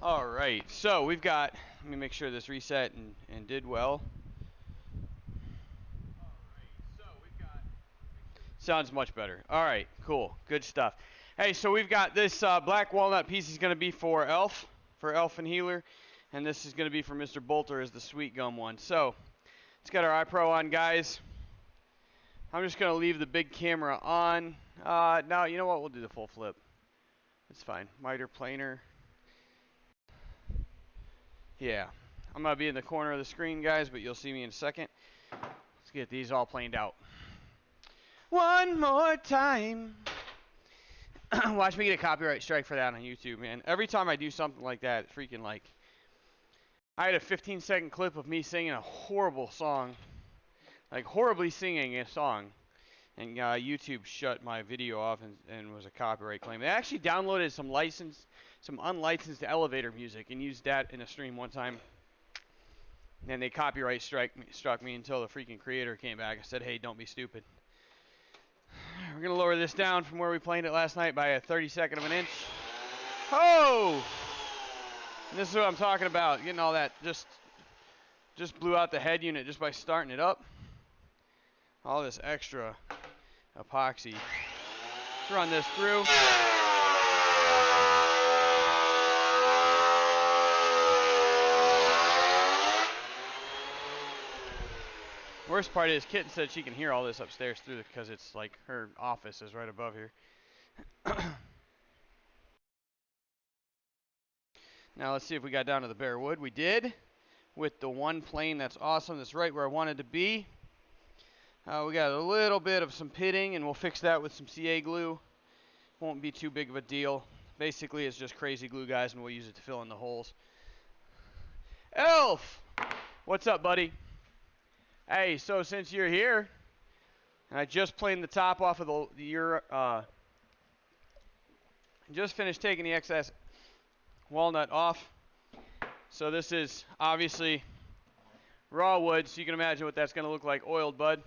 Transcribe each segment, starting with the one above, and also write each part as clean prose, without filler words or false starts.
All right, so we've got, let me make sure this reset and did well. Sounds much better. All right, cool, good stuff. Hey, so we've got this black walnut piece is going to be for Elf and Healer, and this is going to be for Mr. Bolter as the Sweetgum one. So let's get our iPro on, guys. I'm just going to leave the big camera on. Now, you know what? We'll do the full flip. It's fine. Miter planar. Yeah. I'm going to be in the corner of the screen, guys, but you'll see me in a second. Let's get these all planed out. One more time. Watch me get a copyright strike for that on YouTube, man. Every time I do something like that, freaking like... I had a 15-second clip of me singing a horrible song. Like, horribly singing a song. And YouTube shut my video off and was a copyright claim. They actually downloaded some unlicensed elevator music and used that in a stream one time. And they copyright struck me until the freaking creator came back and said, hey, don't be stupid. We're going to lower this down from where we played it last night by a 32nd of an inch. Oh! And this is what I'm talking about. Getting all that, just blew out the head unit just by starting it up. All this extra epoxy. Let's run this through. Worst part is Kitten said she can hear all this upstairs through because it's like her office is right above here. Now let's see if we got down to the bare wood. We did, with the one plane. That's awesome. That's right where I wanted to be. We got a little bit of some pitting, and we'll fix that with some CA glue. Won't be too big of a deal. Basically, it's just crazy glue, guys, and we'll use it to fill in the holes. Elf! What's up, buddy? Hey, so since you're here, and I just planed the top off of your just finished taking the excess walnut off. So this is obviously raw wood, so you can imagine what that's going to look like oiled, bud.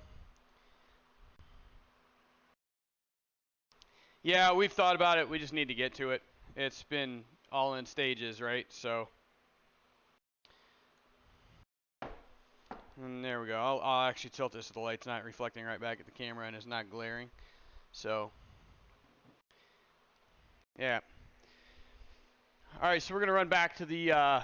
Yeah, we've thought about it. We just need to get to it. It's been all in stages, right? So, and there we go. I'll actually tilt this so the light's not reflecting right back at the camera and it's not glaring. So, yeah. All right, so we're going to run back to the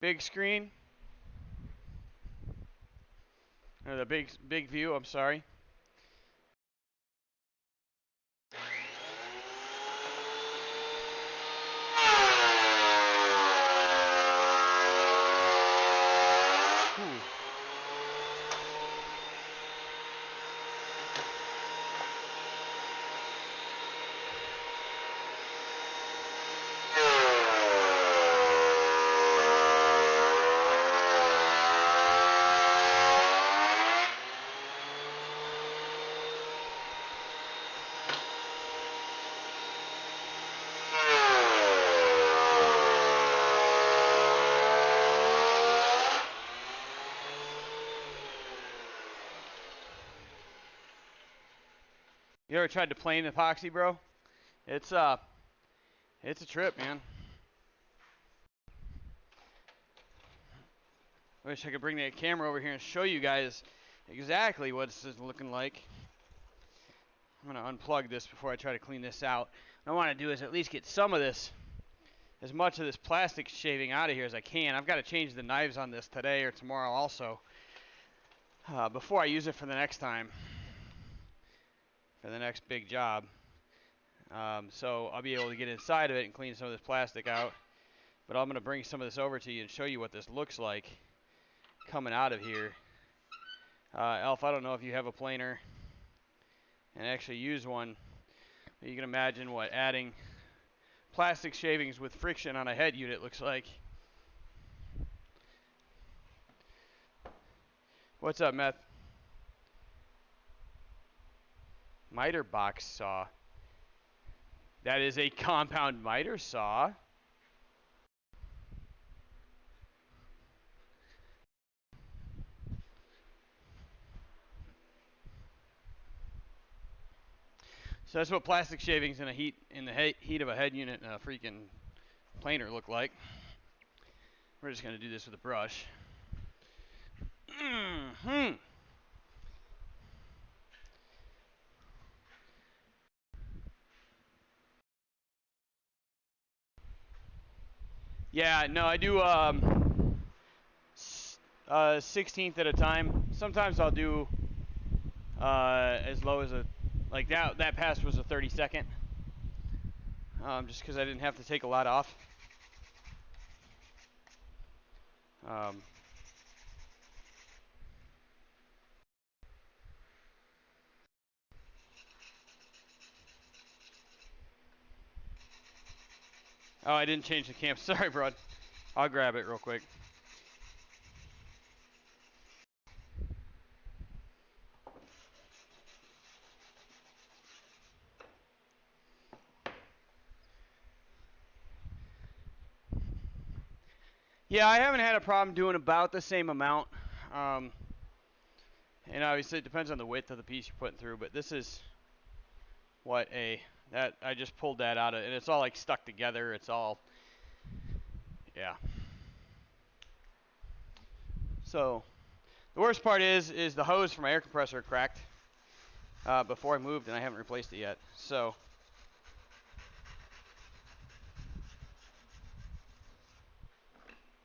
big screen. Or the big view, I'm sorry. You ever tried to plane epoxy, bro? It's a trip, man. I wish I could bring that camera over here and show you guys exactly what this is looking like. I'm going to unplug this before I try to clean this out. What I want to do is at least get some of this, as much of this plastic shaving out of here as I can. I've got to change the knives on this today or tomorrow also, before I use it for the next time, for the next big job. So I'll be able to get inside of it and clean some of this plastic out. But I'm going to bring some of this over to you and show you what this looks like coming out of here. Elf, I don't know if you have a planer and actually use one. You can imagine what adding plastic shavings with friction on a head unit looks like. What's up, Meth? Miter box saw. That is a compound miter saw. So that's what plastic shavings in the heat of a head unit and a freaking planer look like. We're just gonna do this with a brush. Mm-hmm. Yeah, no, I do 16th at a time. Sometimes I'll do as low as like that pass was a 32nd. Just because I didn't have to take a lot off. Um, oh, I didn't change the cam. Sorry, bro. I'll grab it real quick. Yeah, I haven't had a problem doing about the same amount. And obviously it depends on the width of the piece you're putting through, but this is that I just pulled that out of, and it's all like stuck together. It's all, yeah. So the worst part is the hose for my air compressor cracked before I moved, and I haven't replaced it yet. So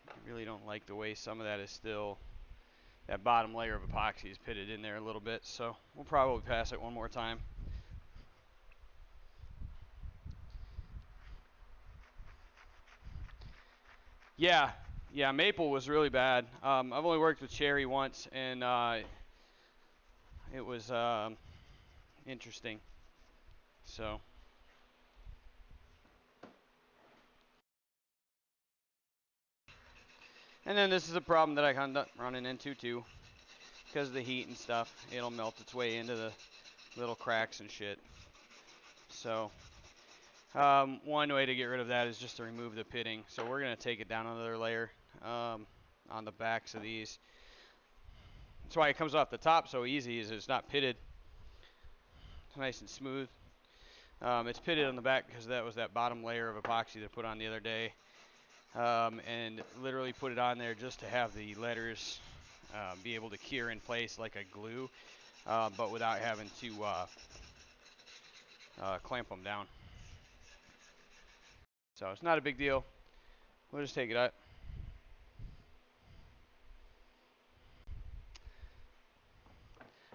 I really don't like the way some of that is still, that bottom layer of epoxy is pitted in there a little bit. So we'll probably pass it one more time. Yeah, yeah, maple was really bad. I've only worked with cherry once, and it was interesting. So, and then this is a problem that I end up running into too, because of the heat and stuff. It'll melt its way into the little cracks and shit. So, one way to get rid of that is just to remove the pitting. So we're gonna take it down another layer on the backs of these. That's why it comes off the top so easy, is it's not pitted. It's nice and smooth. It's pitted on the back because that was that bottom layer of epoxy that I put on the other day. And literally put it on there just to have the letters be able to cure in place like a glue, but without having to clamp them down. So it's not a big deal. We'll just take it out.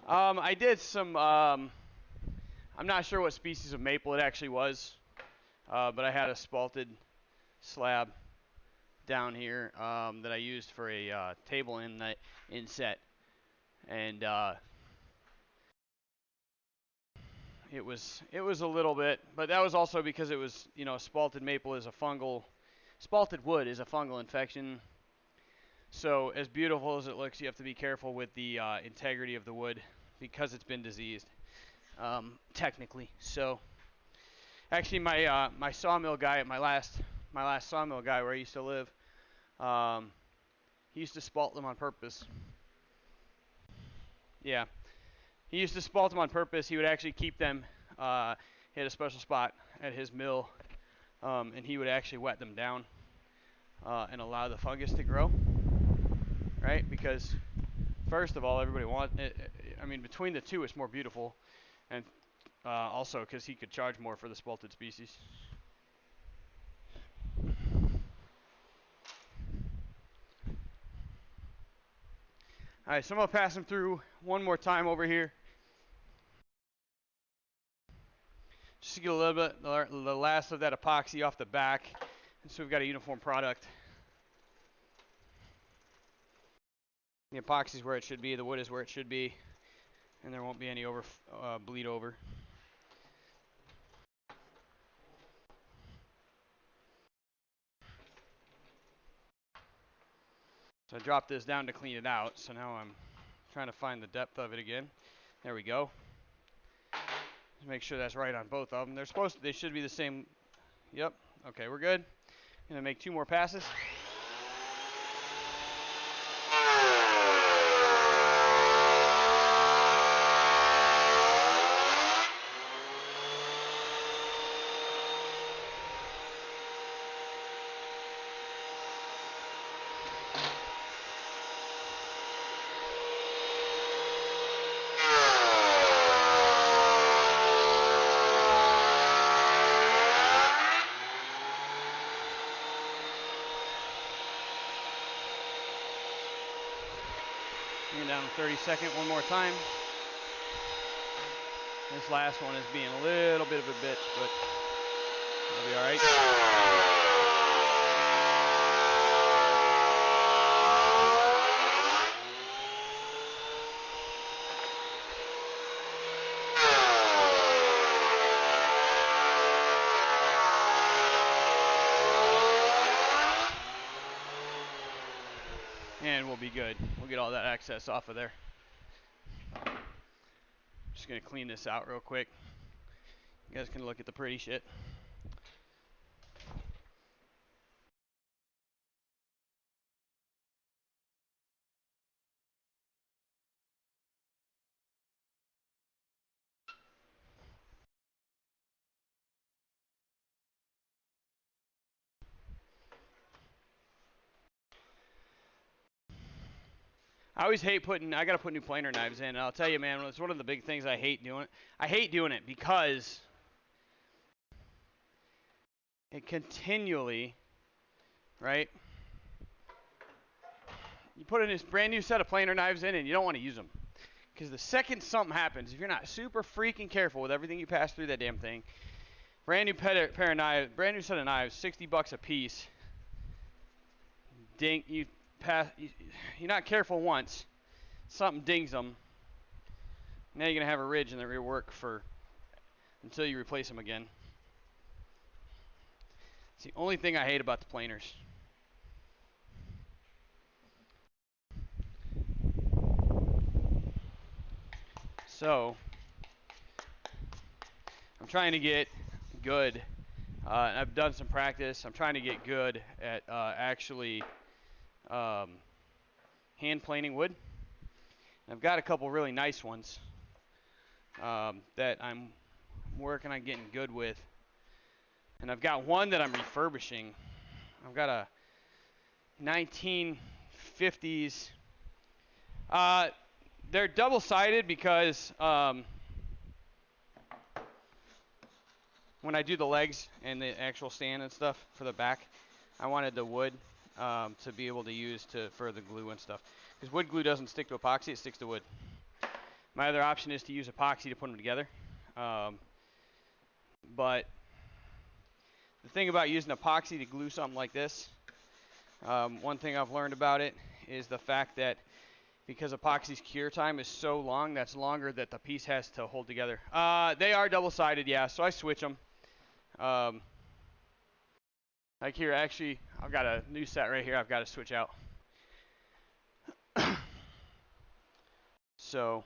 I did some, I'm not sure what species of maple it actually was, but I had a spalted slab down here that I used for a table inset, and it was a little bit, but that was also because it was, spalted maple is a spalted wood is a fungal infection. So as beautiful as it looks, you have to be careful with the integrity of the wood because it's been diseased, technically. So actually, my sawmill guy at my last sawmill guy where I used to live, he used to spalt them on purpose. Yeah, he used to spalt them on purpose. He would actually keep them. He had a special spot at his mill, and he would actually wet them down and allow the fungus to grow. Right? Because first of all, everybody wants it. I mean, between the two, it's more beautiful, and also because he could charge more for the spalted species. All right, so I'm gonna pass them through one more time over here, just to get a little bit the last of that epoxy off the back, and so we've got a uniform product. The epoxy is where it should be, the wood is where it should be, and there won't be any bleed over. So I dropped this down to clean it out, so now I'm trying to find the depth of it again. There we go. Just make sure that's right on both of them. They should be the same. Yep. Okay, we're good. Gonna make 2 more passes. Bring it down to 32nd one more time. This last one is being a little bit of a bitch, but it'll be all right. And we'll be good. We'll get all that excess off of there. Just gonna clean this out real quick. You guys can look at the pretty shit. I always hate I gotta put new planer knives in. And I'll tell you, man, it's one of the big things I hate doing. I hate doing it because it continually, right? You put in this brand new set of planer knives in and you don't want to use them. Because the second something happens, if you're not super freaking careful with everything you pass through that damn thing, brand new pair of knives, brand new set of knives, $60 a piece. Ding, you're not careful once, something dings them. Now you're gonna have a ridge in the rear work until you replace them again. It's the only thing I hate about the planers. So I'm trying to get good. And I've done some practice. I'm trying to get good at actually hand planing wood. And I've got a couple really nice ones that I'm working on getting good with. And I've got one that I'm refurbishing. I've got a 1950s. They're double-sided because when I do the legs and the actual stand and stuff for the back, I wanted the wood to be able to use for the glue and stuff. Because wood glue doesn't stick to epoxy, it sticks to wood. My other option is to use epoxy to put them together. But the thing about using epoxy to glue something like this, one thing I've learned about it is the fact that because epoxy's cure time is so long, that's longer that the piece has to hold together. They are double-sided, yeah, so I switch them. Like here, actually, I've got a new set right here I've got to switch out. So,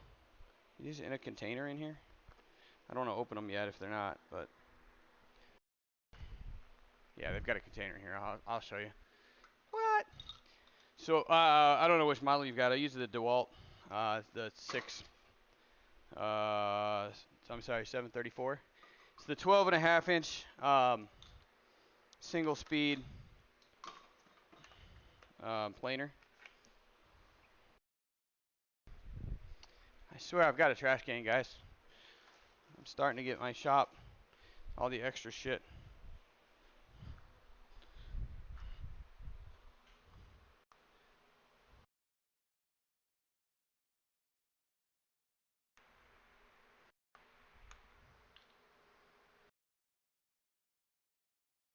are these in a container in here? I don't want to open them yet if they're not, but yeah, they've got a container in here. I'll show you. What? So, I don't know which model you've got. I use the DeWalt, the 734. It's the 12.5-inch single speed planer. I swear I've got a trash can, guys. I'm starting to get my shop all the extra shit.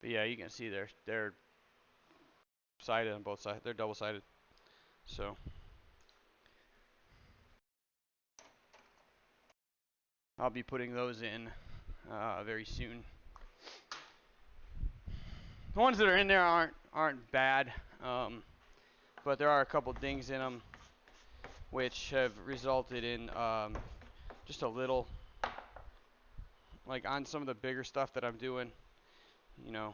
But yeah, you can see they're sided on both sides. They're double sided. So I'll be putting those in very soon. The ones that are in there aren't bad, but there are a couple dings in them, which have resulted in just a little, like on some of the bigger stuff that I'm doing. You know,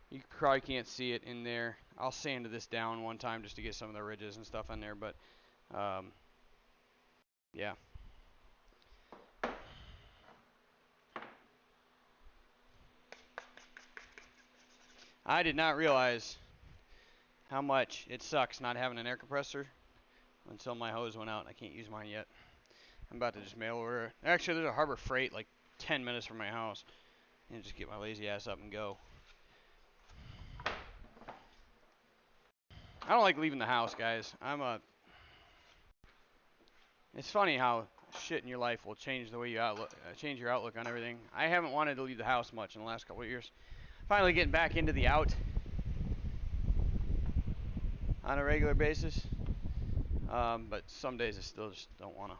you probably can't see it in there. I'll sand this down one time just to get some of the ridges and stuff on there, but yeah. I did not realize how much it sucks not having an air compressor until my hose went out and I can't use mine yet. I'm about to just mail order. Actually, there's a Harbor Freight like 10 minutes from my house. And just get my lazy ass up and go. I don't like leaving the house, guys. It's funny how shit in your life will change the way you change your outlook on everything. I haven't wanted to leave the house much in the last couple of years. Finally getting back into the out on a regular basis. But some days I still just don't want to.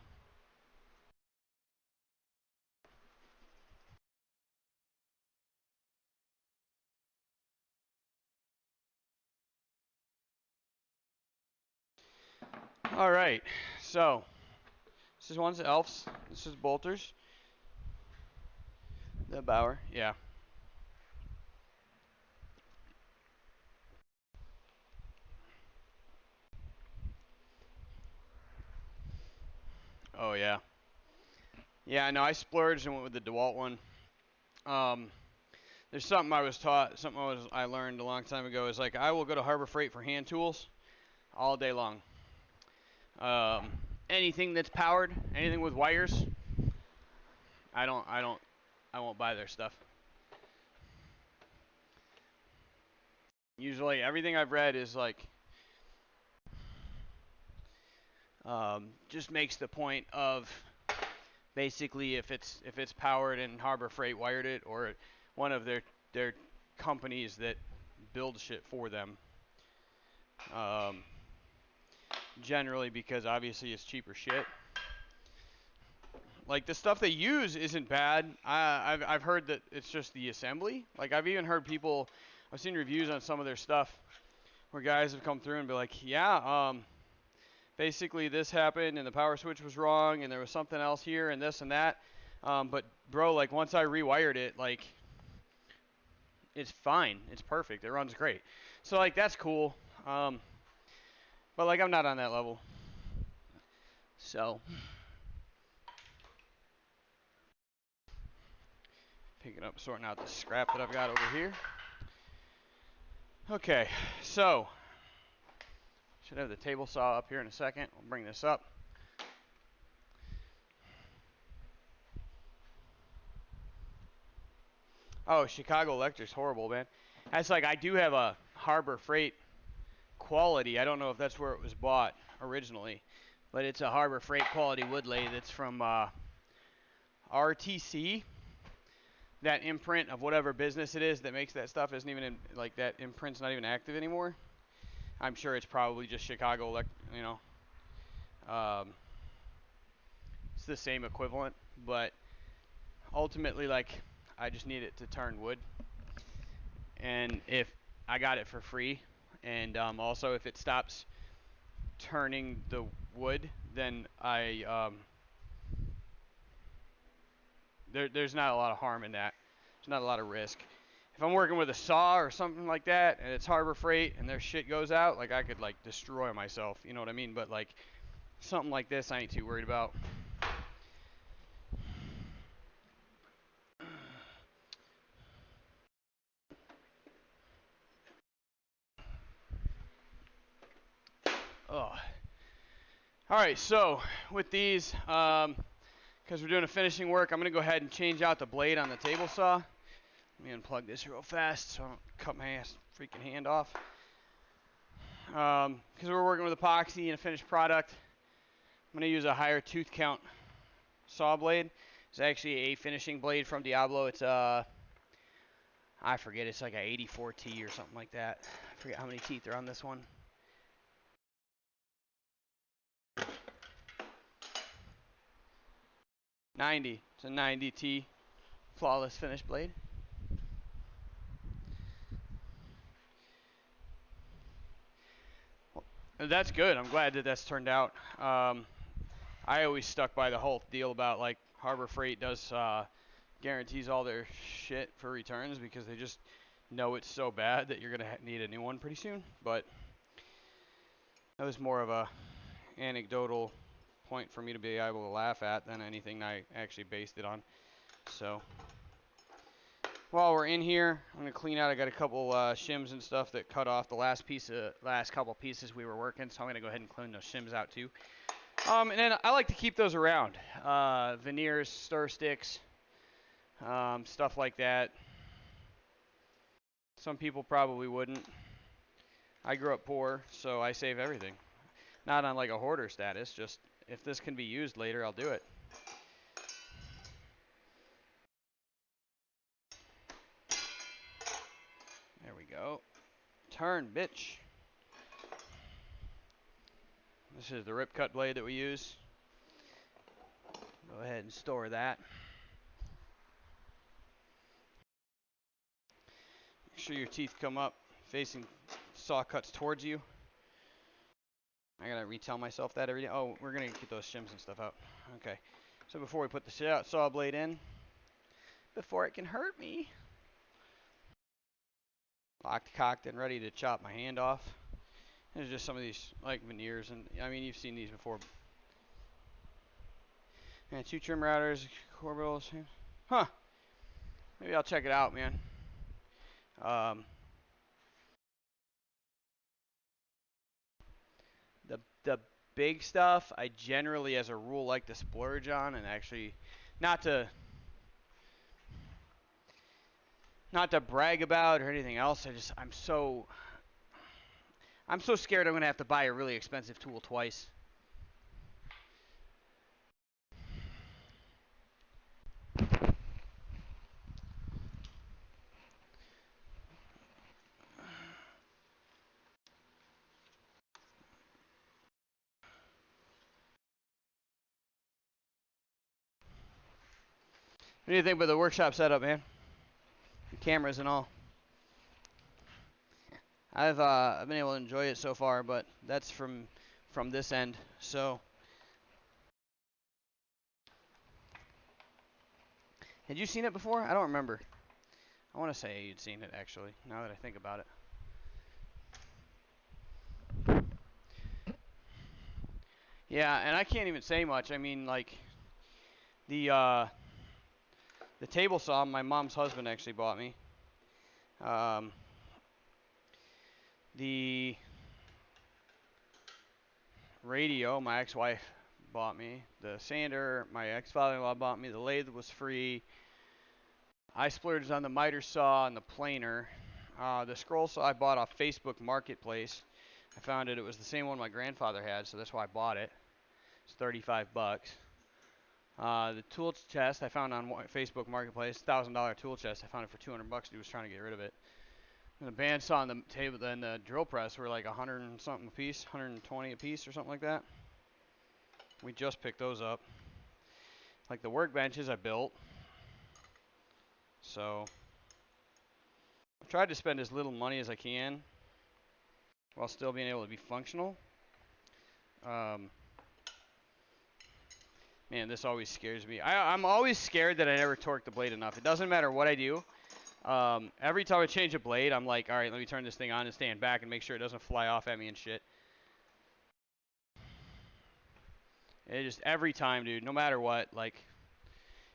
All right, so this is one's elves. This is bolters. The Bauer, yeah. Oh yeah. Yeah, no, I splurged and went with the DeWalt one. Um, there's something I was taught, I learned a long time ago is like I will go to Harbor Freight for hand tools all day long. Um, anything that's powered, anything with wires, I won't buy their stuff. Usually, everything I've read is like, just makes the point of basically if it's powered and Harbor Freight wired it or one of their companies that build shit for them. Generally, because obviously it's cheaper shit. Like the stuff they use isn't bad. I've heard that it's just the assembly. Like I've even heard people, I've seen reviews on some of their stuff where guys have come through and be like, yeah, basically this happened and the power switch was wrong and there was something else here and this and that. But bro, like once I rewired it, like it's fine. It's perfect. It runs great. So like that's cool. But like I'm not on that level. So picking up, sorting out the scrap that I've got over here. Okay, so should have the table saw up here in a second. I'll bring this up. Oh, Chicago Electric's horrible, man. That's like I do have a Harbor Freight quality. I don't know if that's where it was bought originally, but it's a Harbor Freight quality wood lathe. It's from RTC. That imprint of whatever business it is that makes that stuff isn't even in, like that imprint's not even active anymore. I'm sure it's probably just Chicago, you know. It's the same equivalent, but ultimately, like, I just need it to turn wood. And if I got it for free, and also if it stops turning the wood, then there's not a lot of harm in that. There's not a lot of risk. If I'm working with a saw or something like that, and it's Harbor Freight, and their shit goes out, like I could like destroy myself. You know what I mean? But like something like this, I ain't too worried about. Oh. All right, so with these, because we're doing a finishing work, I'm going to go ahead and change out the blade on the table saw. Let me unplug this real fast so I don't cut my freaking hand off. Because we're working with epoxy and a finished product, I'm going to use a higher tooth count saw blade. It's actually a finishing blade from Diablo. It's I forget, it's like a 84T or something like that. I forget how many teeth are on this one. It's a 90T flawless finish blade. That's good. I'm glad that that's turned out. I always stuck by the whole deal about like Harbor Freight does guarantees all their shit for returns because they just know it's so bad that you're gonna need a new one pretty soon. But that was more of a anecdotal point for me to be able to laugh at than anything I actually based it on. So while we're in here, I'm gonna clean out. I got a couple shims and stuff that cut off the last couple pieces we were working, so I'm gonna go ahead and clean those shims out too. And then I like to keep those around. Veneers, stir sticks, stuff like that. Some people probably wouldn't. I grew up poor, so I save everything. Not on like a hoarder status, just if this can be used later, I'll do it. There we go. Turn, bitch. This is the rip cut blade that we use. Go ahead and store that. Make sure your teeth come up facing saw cuts towards you. I gotta retell myself that every day. Oh, we're gonna get those shims and stuff out. Okay. So before we put the saw blade in, before it can hurt me, locked, cocked, and ready to chop my hand off. There's just some of these like veneers, and I mean you've seen these before. And 2 trim routers, corbels. Huh. Maybe I'll check it out, man. The big stuff I generally, as a rule, like to splurge on, and actually, not to brag about or anything else. I'm so scared I'm gonna have to buy a really expensive tool twice. What do you think about the workshop setup, man? The cameras and all. I've been able to enjoy it so far, but that's from this end. So, had you seen it before? I don't remember. I want to say you'd seen it actually. Now that I think about it. Yeah, and I can't even say much. I mean, like the table saw my mom's husband actually bought me. The radio my ex-wife bought me. The sander my ex-father-in-law bought me. The lathe was free. I splurged on the miter saw and the planer. The scroll saw I bought off Facebook Marketplace. I found it was the same one my grandfather had, so that's why I bought it. It's 35 bucks. The tool chest I found on Facebook Marketplace, $1,000 tool chest. I found it for 200 bucks. Dude was trying to get rid of it. And the bandsaw on the table, then the drill press were like 100 and something a piece, 120 a piece or something like that. We just picked those up. Like the workbenches I built. So I've tried to spend as little money as I can while still being able to be functional. Man, this always scares me. I'm always scared that I never torque the blade enough. It doesn't matter what I do. Every time I change a blade, I'm like, all right, let me turn this thing on and stand back and make sure it doesn't fly off at me and shit. It just every time, dude, no matter what, like,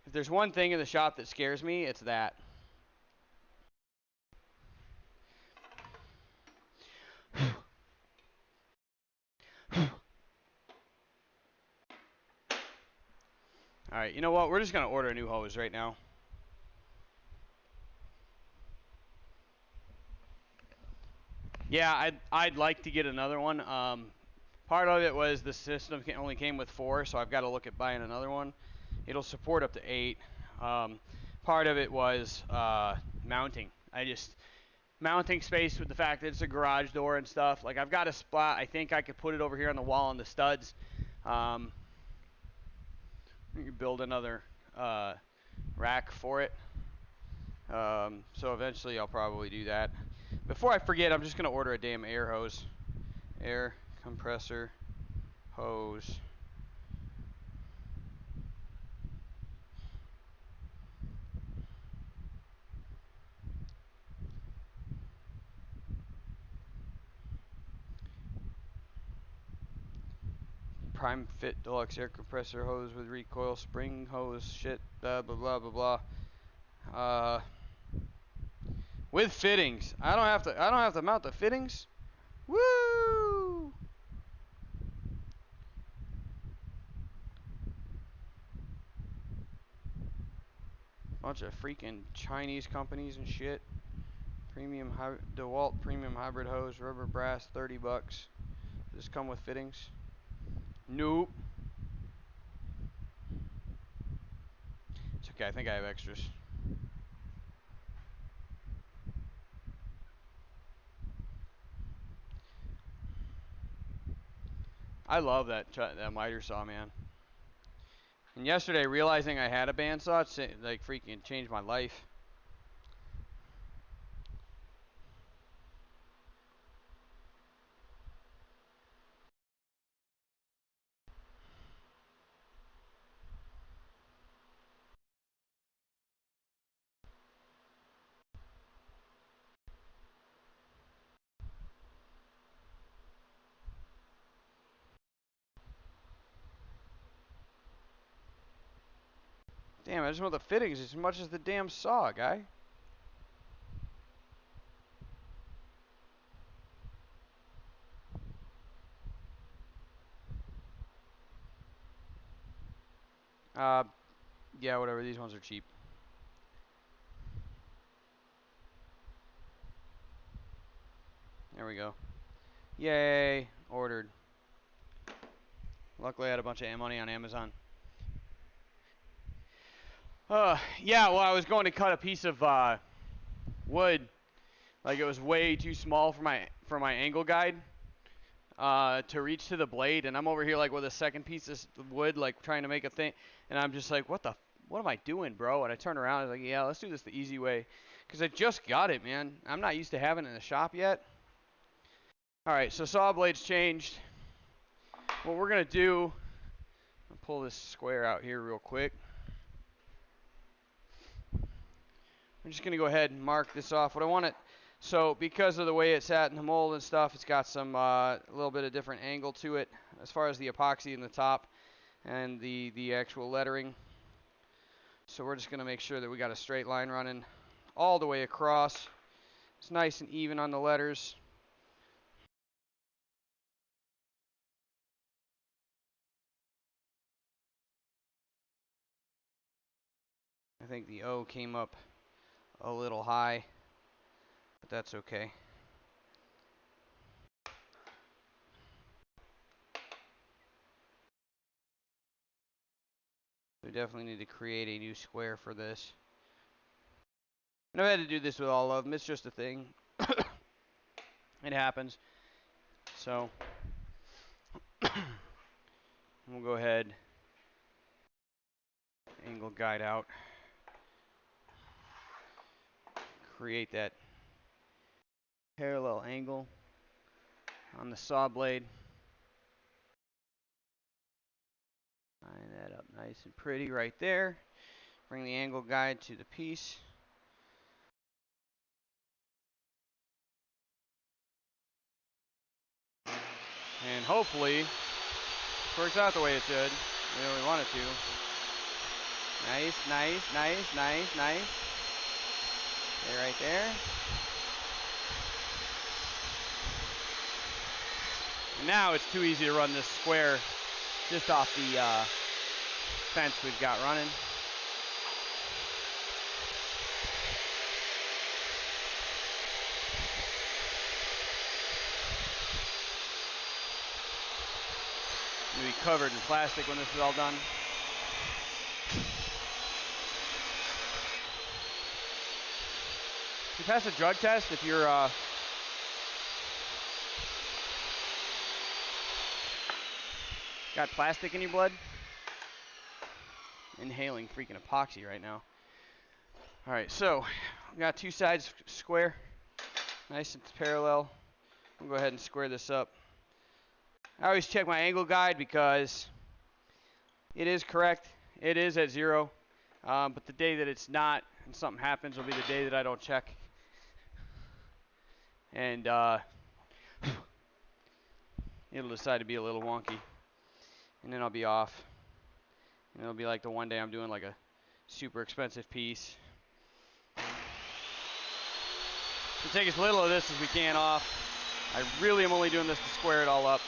if there's one thing in the shop that scares me, it's that. All right, you know what? We're just gonna order a new hose right now. Yeah, I'd like to get another one. Part of it was the system only came with 4, so I've got to look at buying another one. It'll support up to 8. Part of it was mounting. Mounting space with the fact that it's a garage door and stuff. Like I've got a spot. I think I could put it over here on the wall on the studs. You could build another rack for it. So eventually I'll probably do that. Before I forget, I'm just going to order a damn air hose. Air compressor hose. Prime Fit Deluxe air compressor hose with recoil spring hose shit blah blah blah blah blah. With fittings. I don't have to mount the fittings. Woo! Bunch of freaking Chinese companies and shit. Premium DeWalt premium hybrid hose, rubber brass, 30 bucks. Does this come with fittings? Nope. Okay, I think I have extras. I love that miter saw, man. And yesterday, realizing I had a bandsaw, it like freaking changed my life. Damn, I just want the fittings as much as the damn saw, guy. Uh, yeah, whatever. These ones are cheap. There we go. Yay, ordered. Luckily, I had a bunch of money on Amazon. Yeah, well, I was going to cut a piece of wood, like it was way too small for my angle guide to reach to the blade, and I'm over here like with a second piece of wood, like trying to make a thing, and I'm just like, what am I doing, bro? And I turn around, I was like, yeah, let's do this the easy way, because I just got it, man. I'm not used to having it in the shop yet. All right, so saw blade's changed. What we're gonna do, I'll pull this square out here real quick. I'm just gonna go ahead and mark this off. What I want it, so because of the way it's at in the mold and stuff, it's got some a little bit of different angle to it as far as the epoxy in the top and the actual lettering. So we're just gonna make sure that we got a straight line running all the way across. It's nice and even on the letters. I think the O came up a little high, but that's okay. We definitely need to create a new square for this. And I've had to do this with all of them. It's just a thing. It happens. So we'll go ahead, angle guide out, create that parallel angle on the saw blade. Line that up nice and pretty right there. Bring the angle guide to the piece. And hopefully it works out the way it should. We want it to. Nice, nice, nice, nice, nice. Okay, right there. And now it's too easy to run this square just off the fence we've got running. It'll be covered in plastic when this is all done. You pass a drug test if you're got plastic in your blood. Inhaling freaking epoxy right now. All right, so we got two sides square, nice and parallel. We'll go ahead and square this up. I always check my angle guide because it is correct. It is at 0, but the day that it's not and something happens will be the day that I don't check. And it'll decide to be a little wonky, and then I'll be off. And it'll be like the one day I'm doing like a super expensive piece. So take as little of this as we can off. I really am only doing this to square it all up.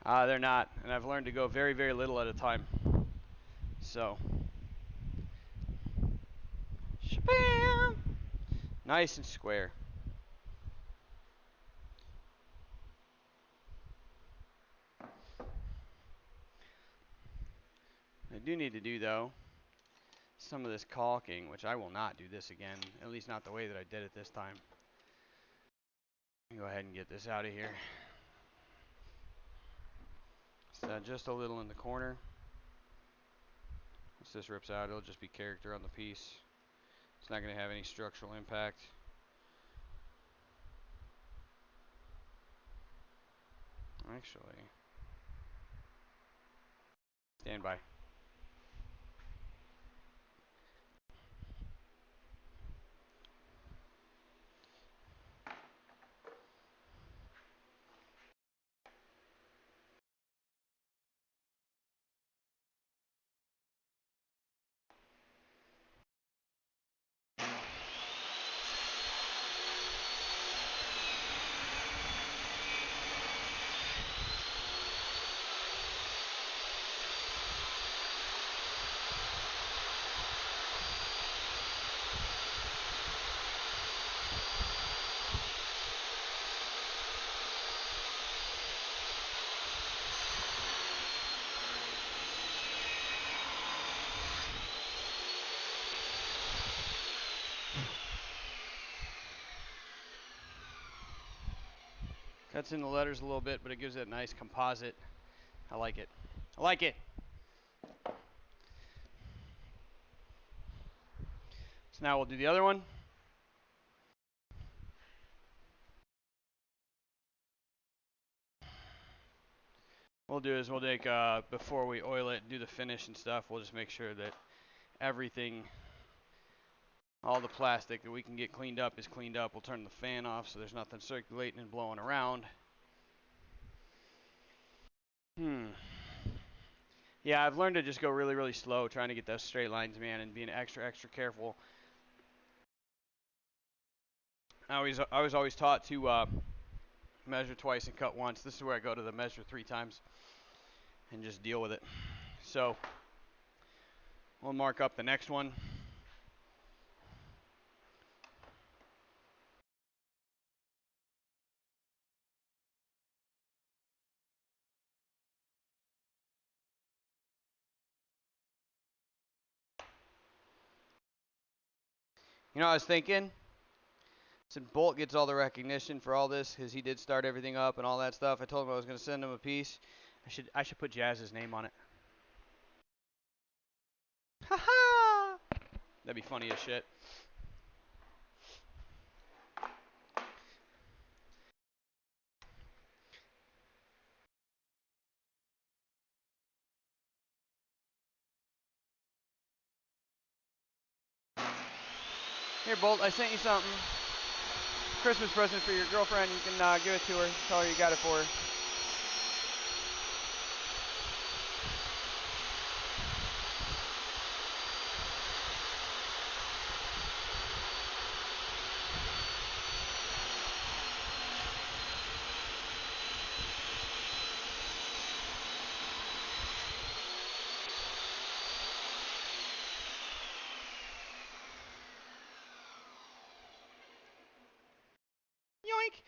They're not, and I've learned to go very, very little at a time. So, shabam! Nice and square. I do need to do, though, some of this caulking, which I will not do this again, at least not the way that I did it this time. Go ahead and get this out of here. Set just a little in the corner. Once this rips out, it'll just be character on the piece. It's not going to have any structural impact. Actually, stand by. Cuts in the letters a little bit, but it gives it a nice composite. I like it. I like it. So now we'll do the other one. What we'll do is we'll take, before we oil it, do the finish and stuff, we'll just make sure that everything, all the plastic that we can get cleaned up is cleaned up. We'll turn the fan off so there's nothing circulating and blowing around. Yeah, I've learned to just go really, really slow trying to get those straight lines, man, and being extra, extra careful. I was always taught to measure twice and cut once. This is where I go to the measure 3 times and just deal with it. So we'll mark up the next one. You know, I was thinking, since Bolt gets all the recognition for all this, because he did start everything up and all that stuff, I told him I was going to send him a piece. I should put Jazz's name on it. Ha ha! That'd be funny as shit. Here, Bolt, I sent you something. Christmas present for your girlfriend. You can give it to her. Tell her you got it for her. Yoink!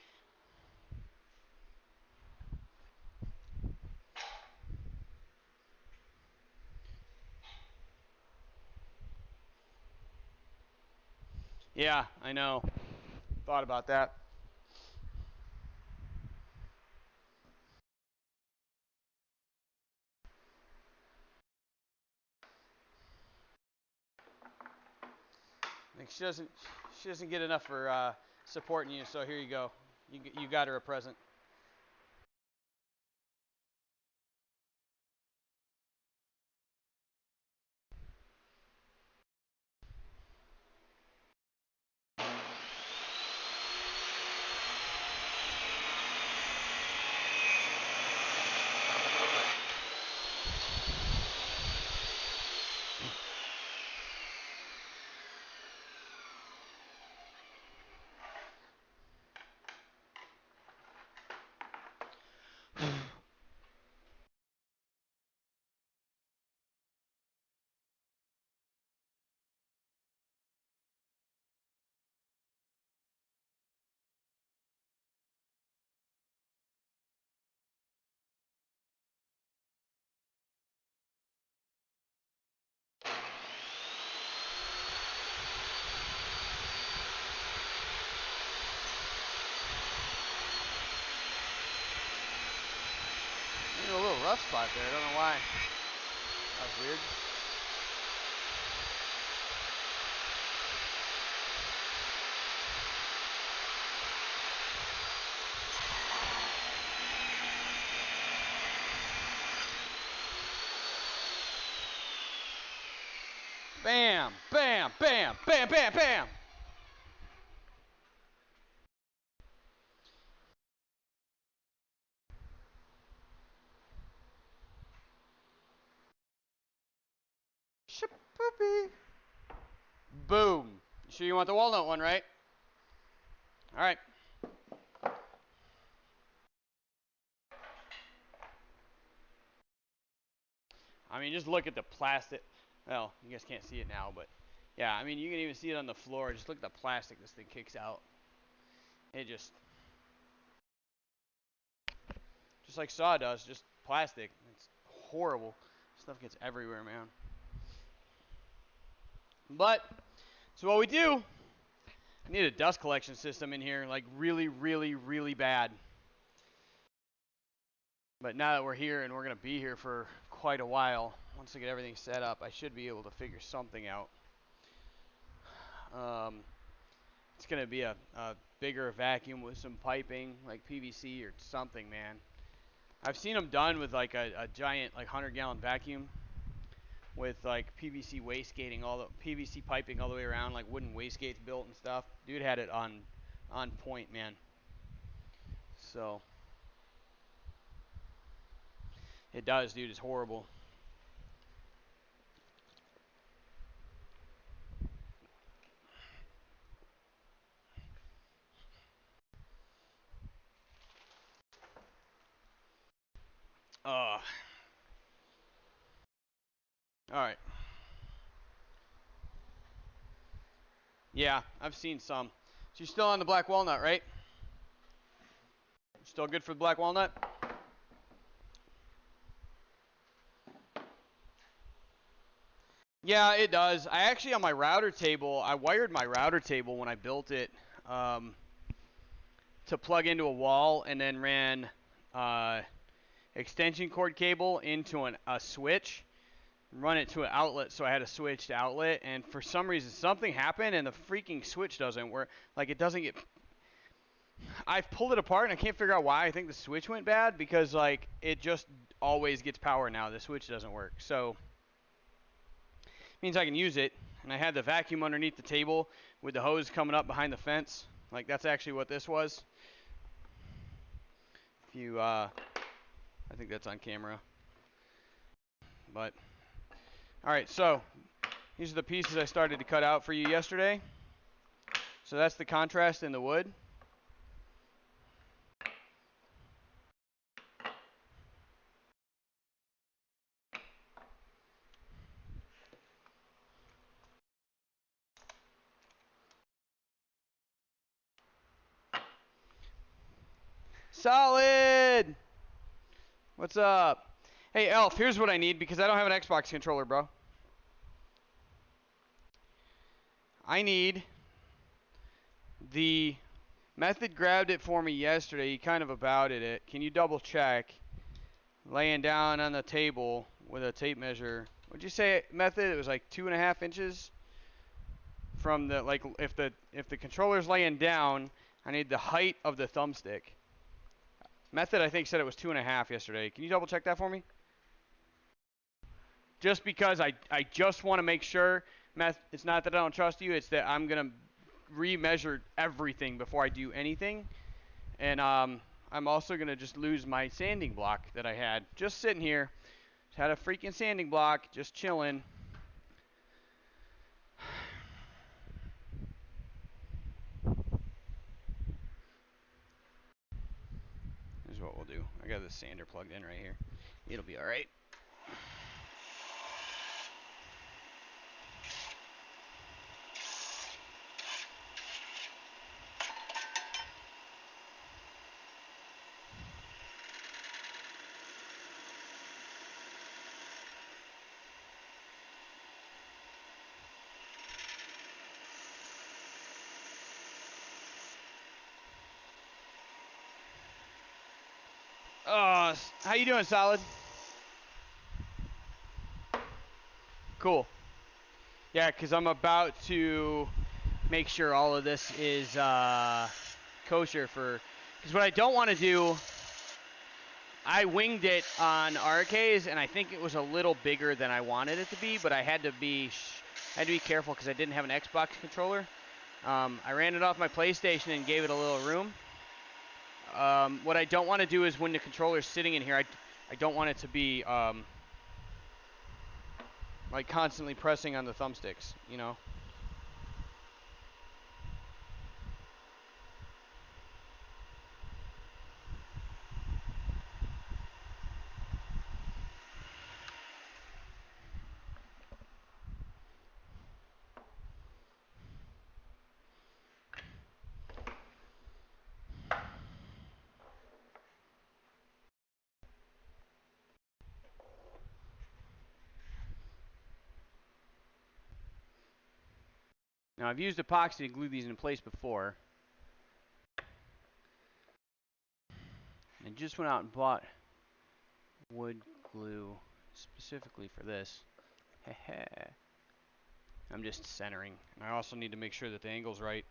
Yeah, I know. Thought about that. I think she doesn't get enough for supporting you. So here you go. You got her a present. rough spot there. I don't know why. That was weird. Bam, bam, bam, bam, bam, bam. Shapoopy. Boom. You sure you want the walnut one, right? All right. I mean, just look at the plastic. Well, you guys can't see it now, but yeah, I mean, you can even see it on the floor. Just look at the plastic this thing kicks out. It just like sawdust, just plastic. It's horrible. Stuff gets everywhere, man. But, so what we do, I need a dust collection system in here, like really, really, really bad. But now that we're here and we're going to be here for quite a while, once I get everything set up, I should be able to figure something out. It's going to be a bigger vacuum with some piping, like PVC or something, man. I've seen them done with like a giant, like 100-gallon vacuum with like PVC wastegating, all the PVC piping all the way around, like wooden wastegates built and stuff. Dude had it on point, man. So it does, dude. It's horrible. All right. Yeah, I've seen some. So you're still on the black walnut, right? Still good for the black walnut? Yeah, it does. I actually, on my router table, I wired my router table when I built it to plug into a wall and then ran extension cord cable into a switch, run it to an outlet, so I had a switched outlet, and for some reason something happened and the freaking switch doesn't work. Like, it doesn't get... I've pulled it apart and I can't figure out why. I think the switch went bad because, like, it just always gets power now. The switch doesn't work. So means I can use it, and I had the vacuum underneath the table with the hose coming up behind the fence. Like, that's actually what this was. If you, I think that's on camera. But, all right, so these are the pieces I started to cut out for you yesterday. So that's the contrast in the wood. Solid! What's up? Hey, Elf, here's what I need because I don't have an Xbox controller, bro. I need the Method grabbed it for me yesterday. He kind of abouted it. Can you double check? Laying down on the table with a tape measure. Would you say, Method? It was like 2.5 inches from the, like, if the controller's laying down, I need the height of the thumbstick. Method, I think, said it was 2.5 yesterday. Can you double check that for me? Just because I just want to make sure, it's not that I don't trust you, it's that I'm going to remeasure everything before I do anything. And I'm also going to just lose my sanding block that I had. Just sitting here. Just had a freaking sanding block, just chilling. Here's what we'll do. I got this sander plugged in right here. It'll be all right. How you doing, Solid? Cool. Yeah, because I'm about to make sure all of this is kosher for. Because what I don't want to do, I winged it on arcades, and I think it was a little bigger than I wanted it to be, but I had to be careful because I didn't have an Xbox controller. I ran it off my PlayStation and gave it a little room. What I don't want to do is when the controller's sitting in here, I don't want it to be like constantly pressing on the thumbsticks, you know. Now I've used epoxy to glue these in place before. I just went out and bought wood glue specifically for this. I'm just centering. I also need to make sure that the angle's right.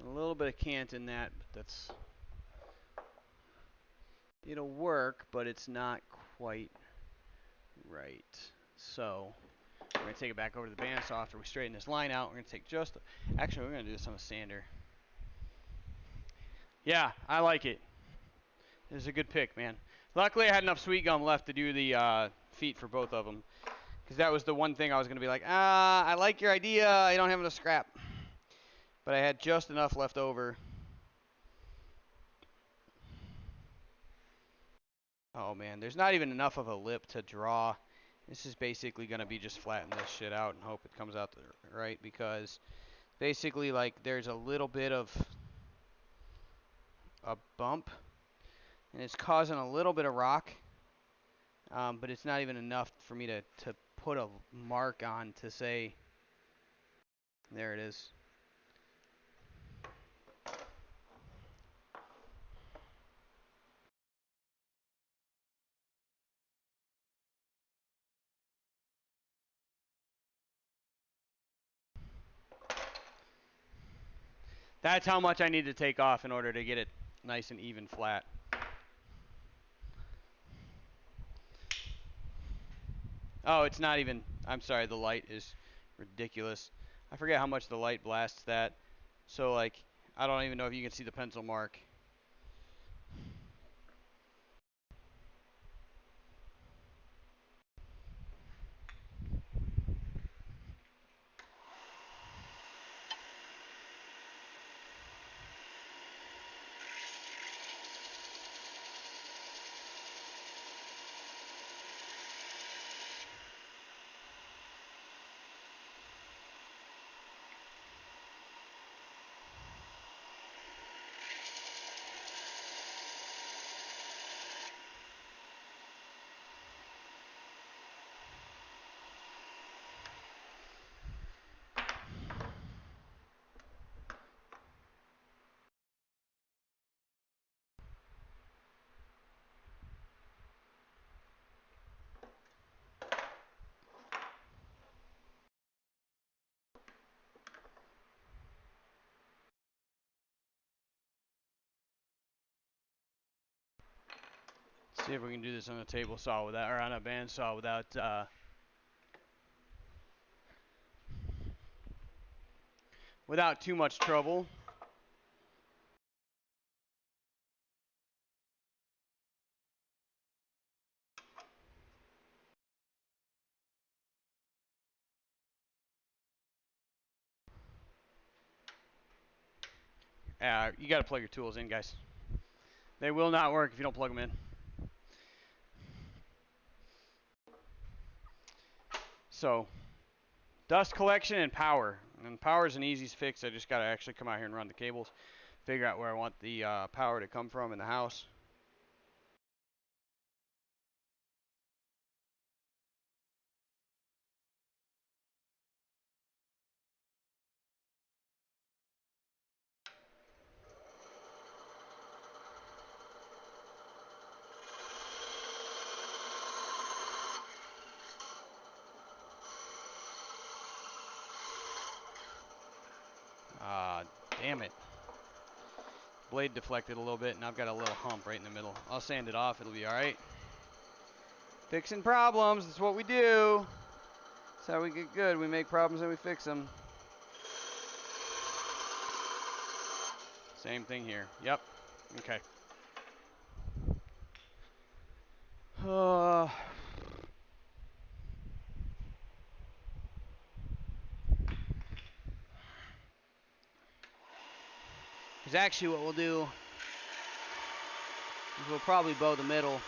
A little bit of cant in that, but it'll work, but it's not quite right. So we're going to take it back over to the bandsaw after we straighten this line out. We're going to take actually we're going to do this on a sander. Yeah, I like it. This is a good pick, man. Luckily I had enough Sweetgum left to do the feet for both of them. Because that was the one thing I was going to be like, I like your idea, I don't have enough scrap. But I had just enough left over. Oh man, there's not even enough of a lip to draw. This is basically going to be just flatten this shit out and hope it comes out right, because basically like there's a little bit of a bump and it's causing a little bit of rock, but it's not even enough for me to put a mark on to say there it is. That's how much I need to take off in order to get it nice and even flat. Oh, it's not even, I'm sorry, the light is ridiculous. I forget how much the light blasts that. So like, I don't even know if you can see the pencil mark. See if we can do this on a table saw without, or on a band saw without too much trouble. You got to plug your tools in, guys. They will not work if you don't plug them in. So, dust collection and power. And power is an easy fix. I just got to actually come out here and run the cables, figure out where I want the power to come from in the house. Damn it. Blade deflected a little bit, and I've got a little hump right in the middle. I'll sand it off. It'll be all right. Fixing problems. That's what we do. That's how we get good. We make problems and we fix them. Same thing here. Yep. Okay. Because actually what we'll do is we'll probably bow the middle.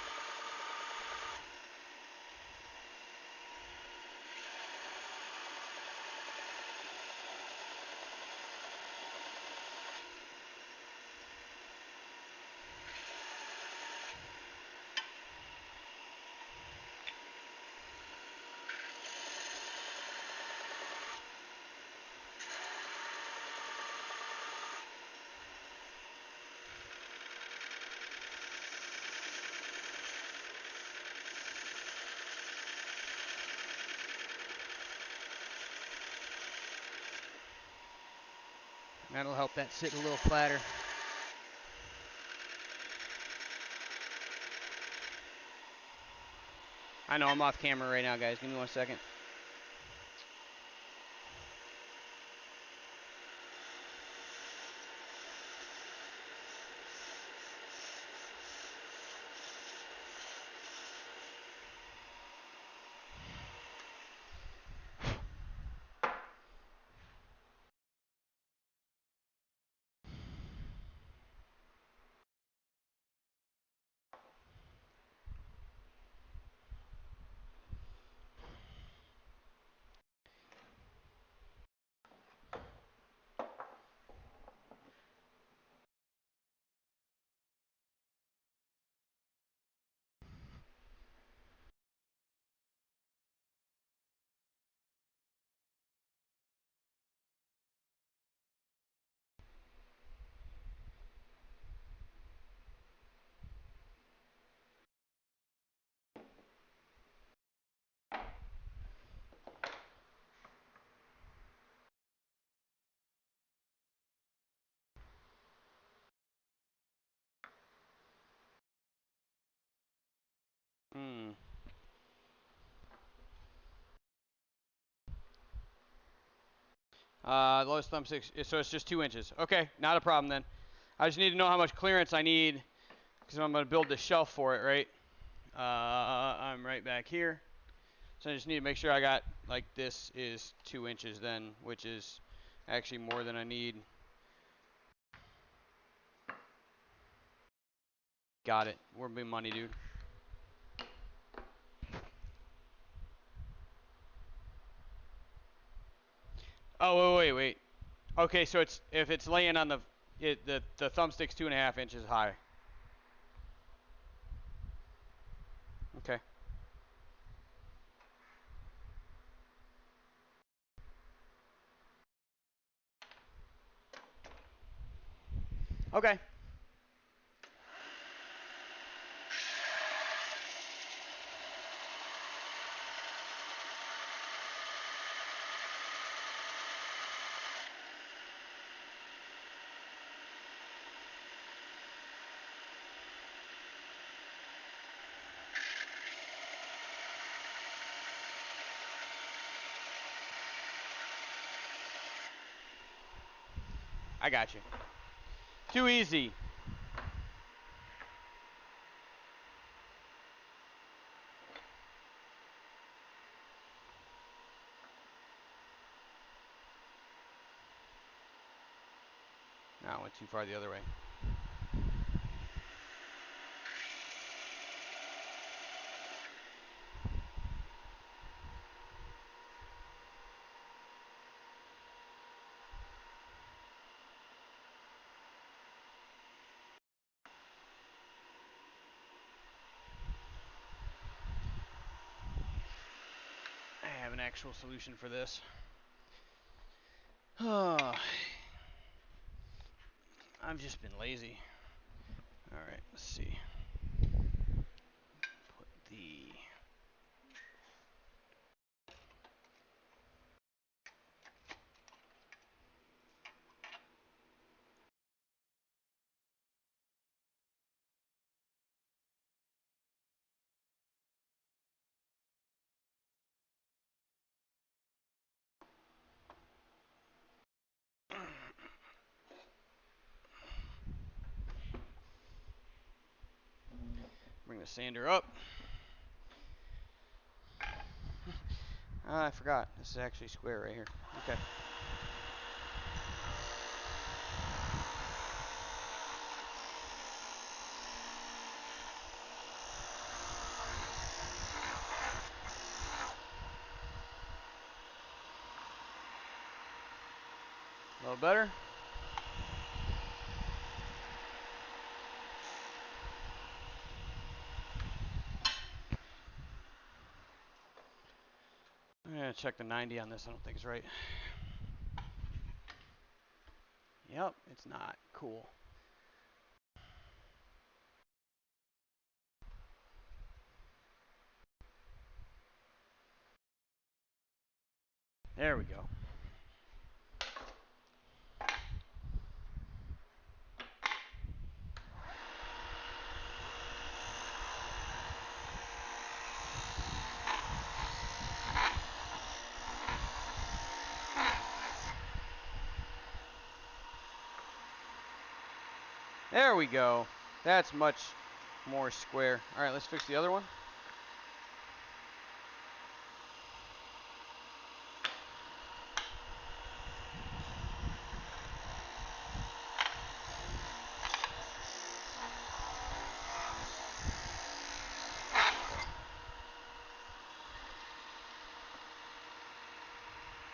That'll help that sit a little flatter. I know I'm off camera right now, guys. Give me 1 second. Lowest thumbstick, so it's just 2 inches. Okay, not a problem then. I just need to know how much clearance I need because I'm going to build the shelf for it, right? I'm right back here. So I just need to make sure I got, like, this is 2 inches then, which is actually more than I need. Got it. We're big money, dude. Oh, wait. Okay, so it's if it's laying on the thumbstick's 2.5 inches high. Okay. Okay. I got you. Too easy. No, I went too far the other way. I have an actual solution for this. Oh, I've just been lazy. All right, let's see. Put the Bring the sander up. I forgot. This is actually square right here. Okay. A little better. I'm going to check the 90 on this. I don't think it's right. Yep, it's not. Cool. There we go. There we go. That's much more square. All right, let's fix the other one.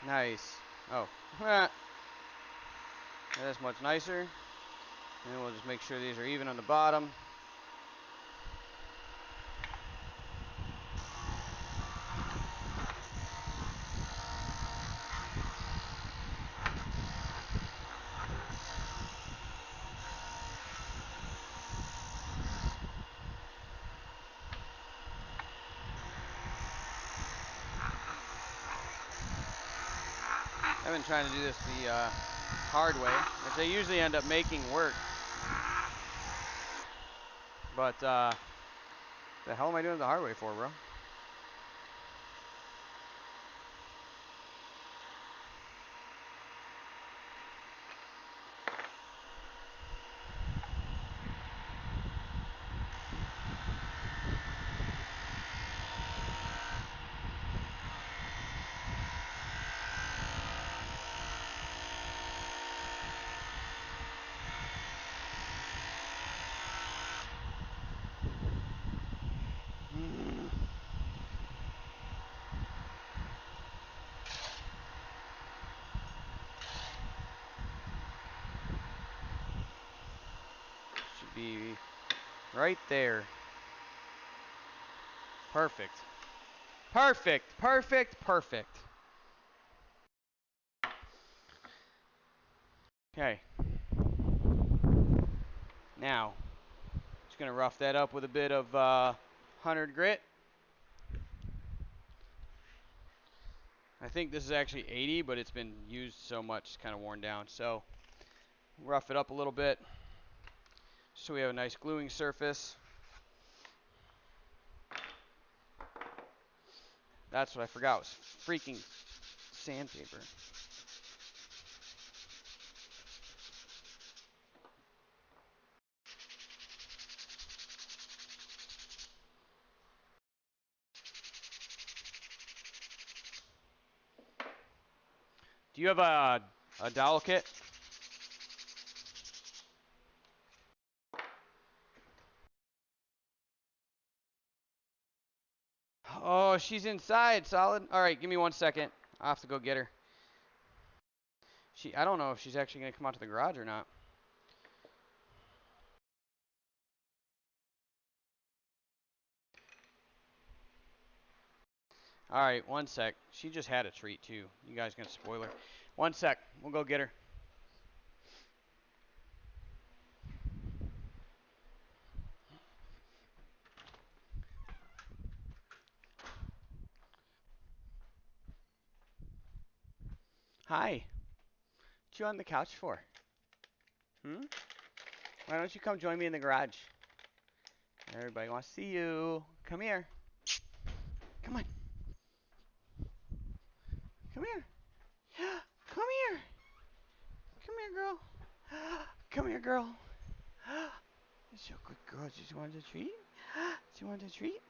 Nice. Oh, that's much nicer. And we'll just make sure these are even on the bottom. I've been trying to do this the hard way, which I usually end up making work. But the hell am I doing it the hard way for, bro? Should be right there. Perfect. Perfect, perfect, perfect. Okay. Now, just gonna rough that up with a bit of 100 grit. I think this is actually 80, but it's been used so much, it's kind of worn down. So, rough it up a little bit so we have a nice gluing surface. That's what I forgot was freaking sandpaper. Do you have a dowel kit? Oh, she's inside, solid. All right, give me 1 second. I'll have to go get her. I don't know if she's actually going to come out to the garage or not. All right, 1 sec. She just had a treat, too. You guys going to spoil her. 1 sec. We'll go get her. Hi. What you on the couch for? Why don't you come join me in the garage? Everybody wants to see you. Come here. Come on. Come here. Come here. Come here, girl. Come here, girl. You're so good girl. Just wanted a treat? Do you want a treat?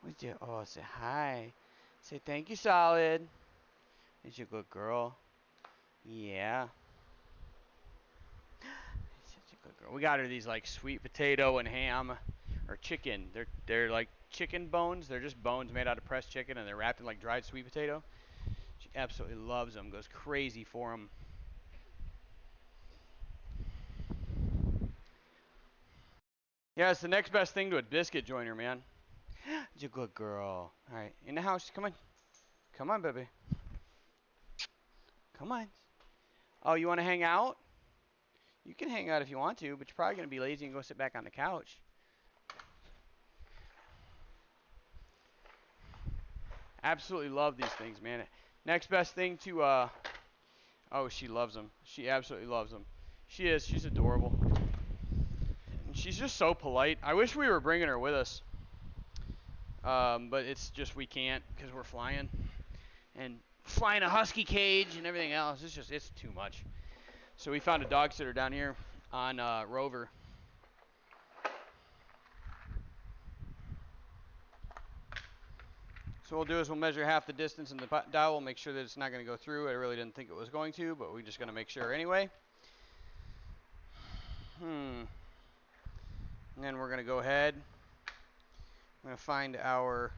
Would you? Oh, say hi. Say thank you, Solid. Is you a good girl? Yeah. Such a good girl. We got her these like sweet potato and ham, or chicken. They're like chicken bones. They're just bones made out of pressed chicken, and they're wrapped in like dried sweet potato. She absolutely loves them. Goes crazy for them. Yeah, it's the next best thing to a biscuit joiner, man. You're a good girl. All right, in the house. Come on. Come on, baby. Come on. Oh, you want to hang out? You can hang out if you want to, but you're probably going to be lazy and go sit back on the couch. Absolutely love these things, man. Next best thing to, oh, she loves them. She absolutely loves them. She is. She's adorable. And she's just so polite. I wish we were bringing her with us. But it's just we can't because we're flying. And flying a husky cage and everything else. It's too much. So we found a dog sitter down here on Rover. So what we'll do is we'll measure half the distance in the dowel, make sure that it's not going to go through. I really didn't think it was going to, but we're just going to make sure anyway. And then we're going to go ahead. I'm going to find our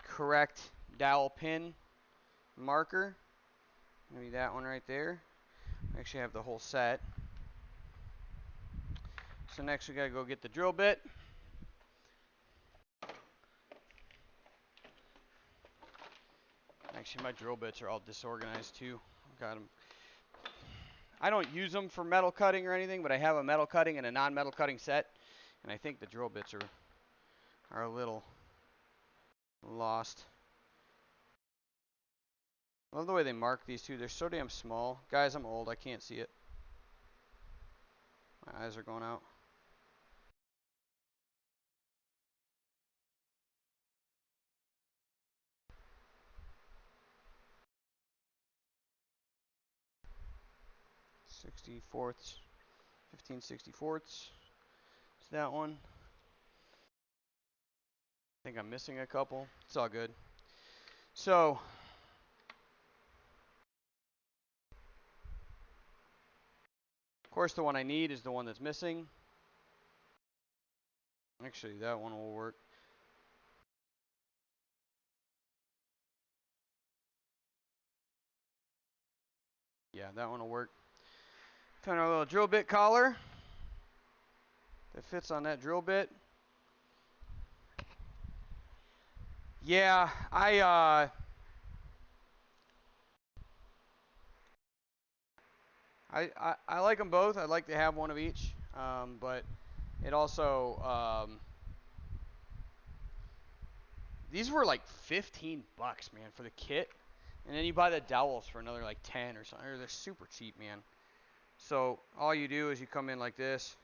correct dowel pin marker. Maybe that one right there. I actually have the whole set. So next we got to go get the drill bit. Actually, my drill bits are all disorganized too. Got them. I don't use them for metal cutting or anything, but I have a metal cutting and a non-metal cutting set, and I think the drill bits are a little lost. I love the way they mark these two. They're so damn small. Guys, I'm old. I can't see it. My eyes are going out. /64ths, 15/64ths. It's that one. I think I'm missing a couple. It's all good. So, of course, the one I need is the one that's missing. Actually, that one will work. Yeah, that one will work. Found our little drill bit collar that fits on that drill bit. Yeah, I like them both. I'd like to have one of each, but it also these were like 15 bucks, man, for the kit, and then you buy the dowels for another like 10 or something. They're super cheap, man. So all you do is you come in like this.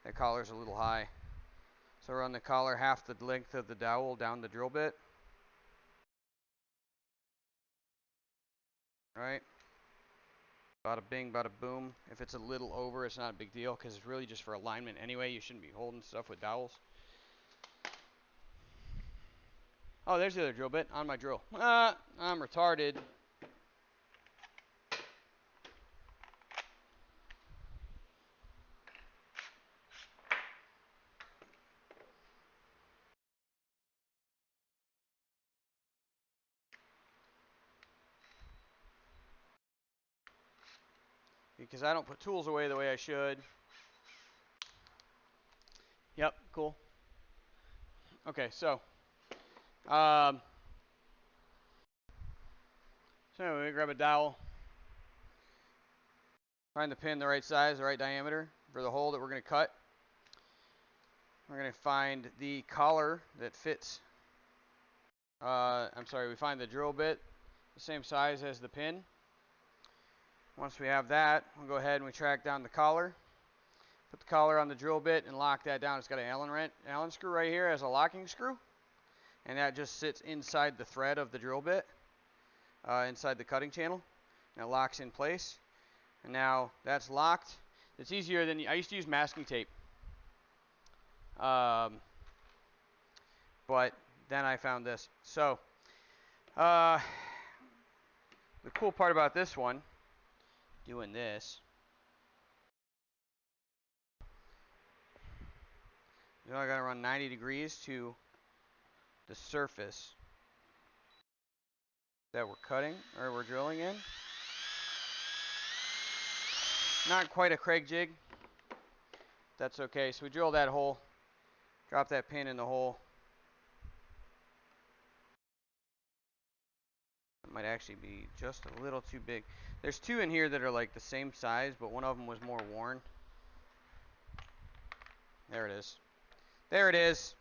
That collar's a little high, so run the collar half the length of the dowel down the drill bit. Right. Bada bing, bada boom. If it's a little over, it's not a big deal because it's really just for alignment anyway. You shouldn't be holding stuff with dowels. Oh, there's the other drill bit on my drill. I'm retarded. Because I don't put tools away the way I should. Yep, cool. Okay, so we grab a dowel, find the pin the right size, the right diameter for the hole that we're going to cut. We're going to find the collar that fits. We find the drill bit the same size as the pin. Once we have that, we'll go ahead and we track down the collar. Put the collar on the drill bit and lock that down. It's got an Allen screw right here as a locking screw. And that just sits inside the thread of the drill bit, inside the cutting channel. And it locks in place. And now that's locked. It's easier than, I used to use masking tape. But then I found this. So the cool part about this one, doing this, you know, I gotta run 90 degrees to the surface that we're cutting or we're drilling in. Not quite a Craig jig. That's okay. So we drill that hole, drop that pin in the hole. It might actually be just a little too big. There's two in here that are like the same size, but one of them was more worn. There it is. There it is.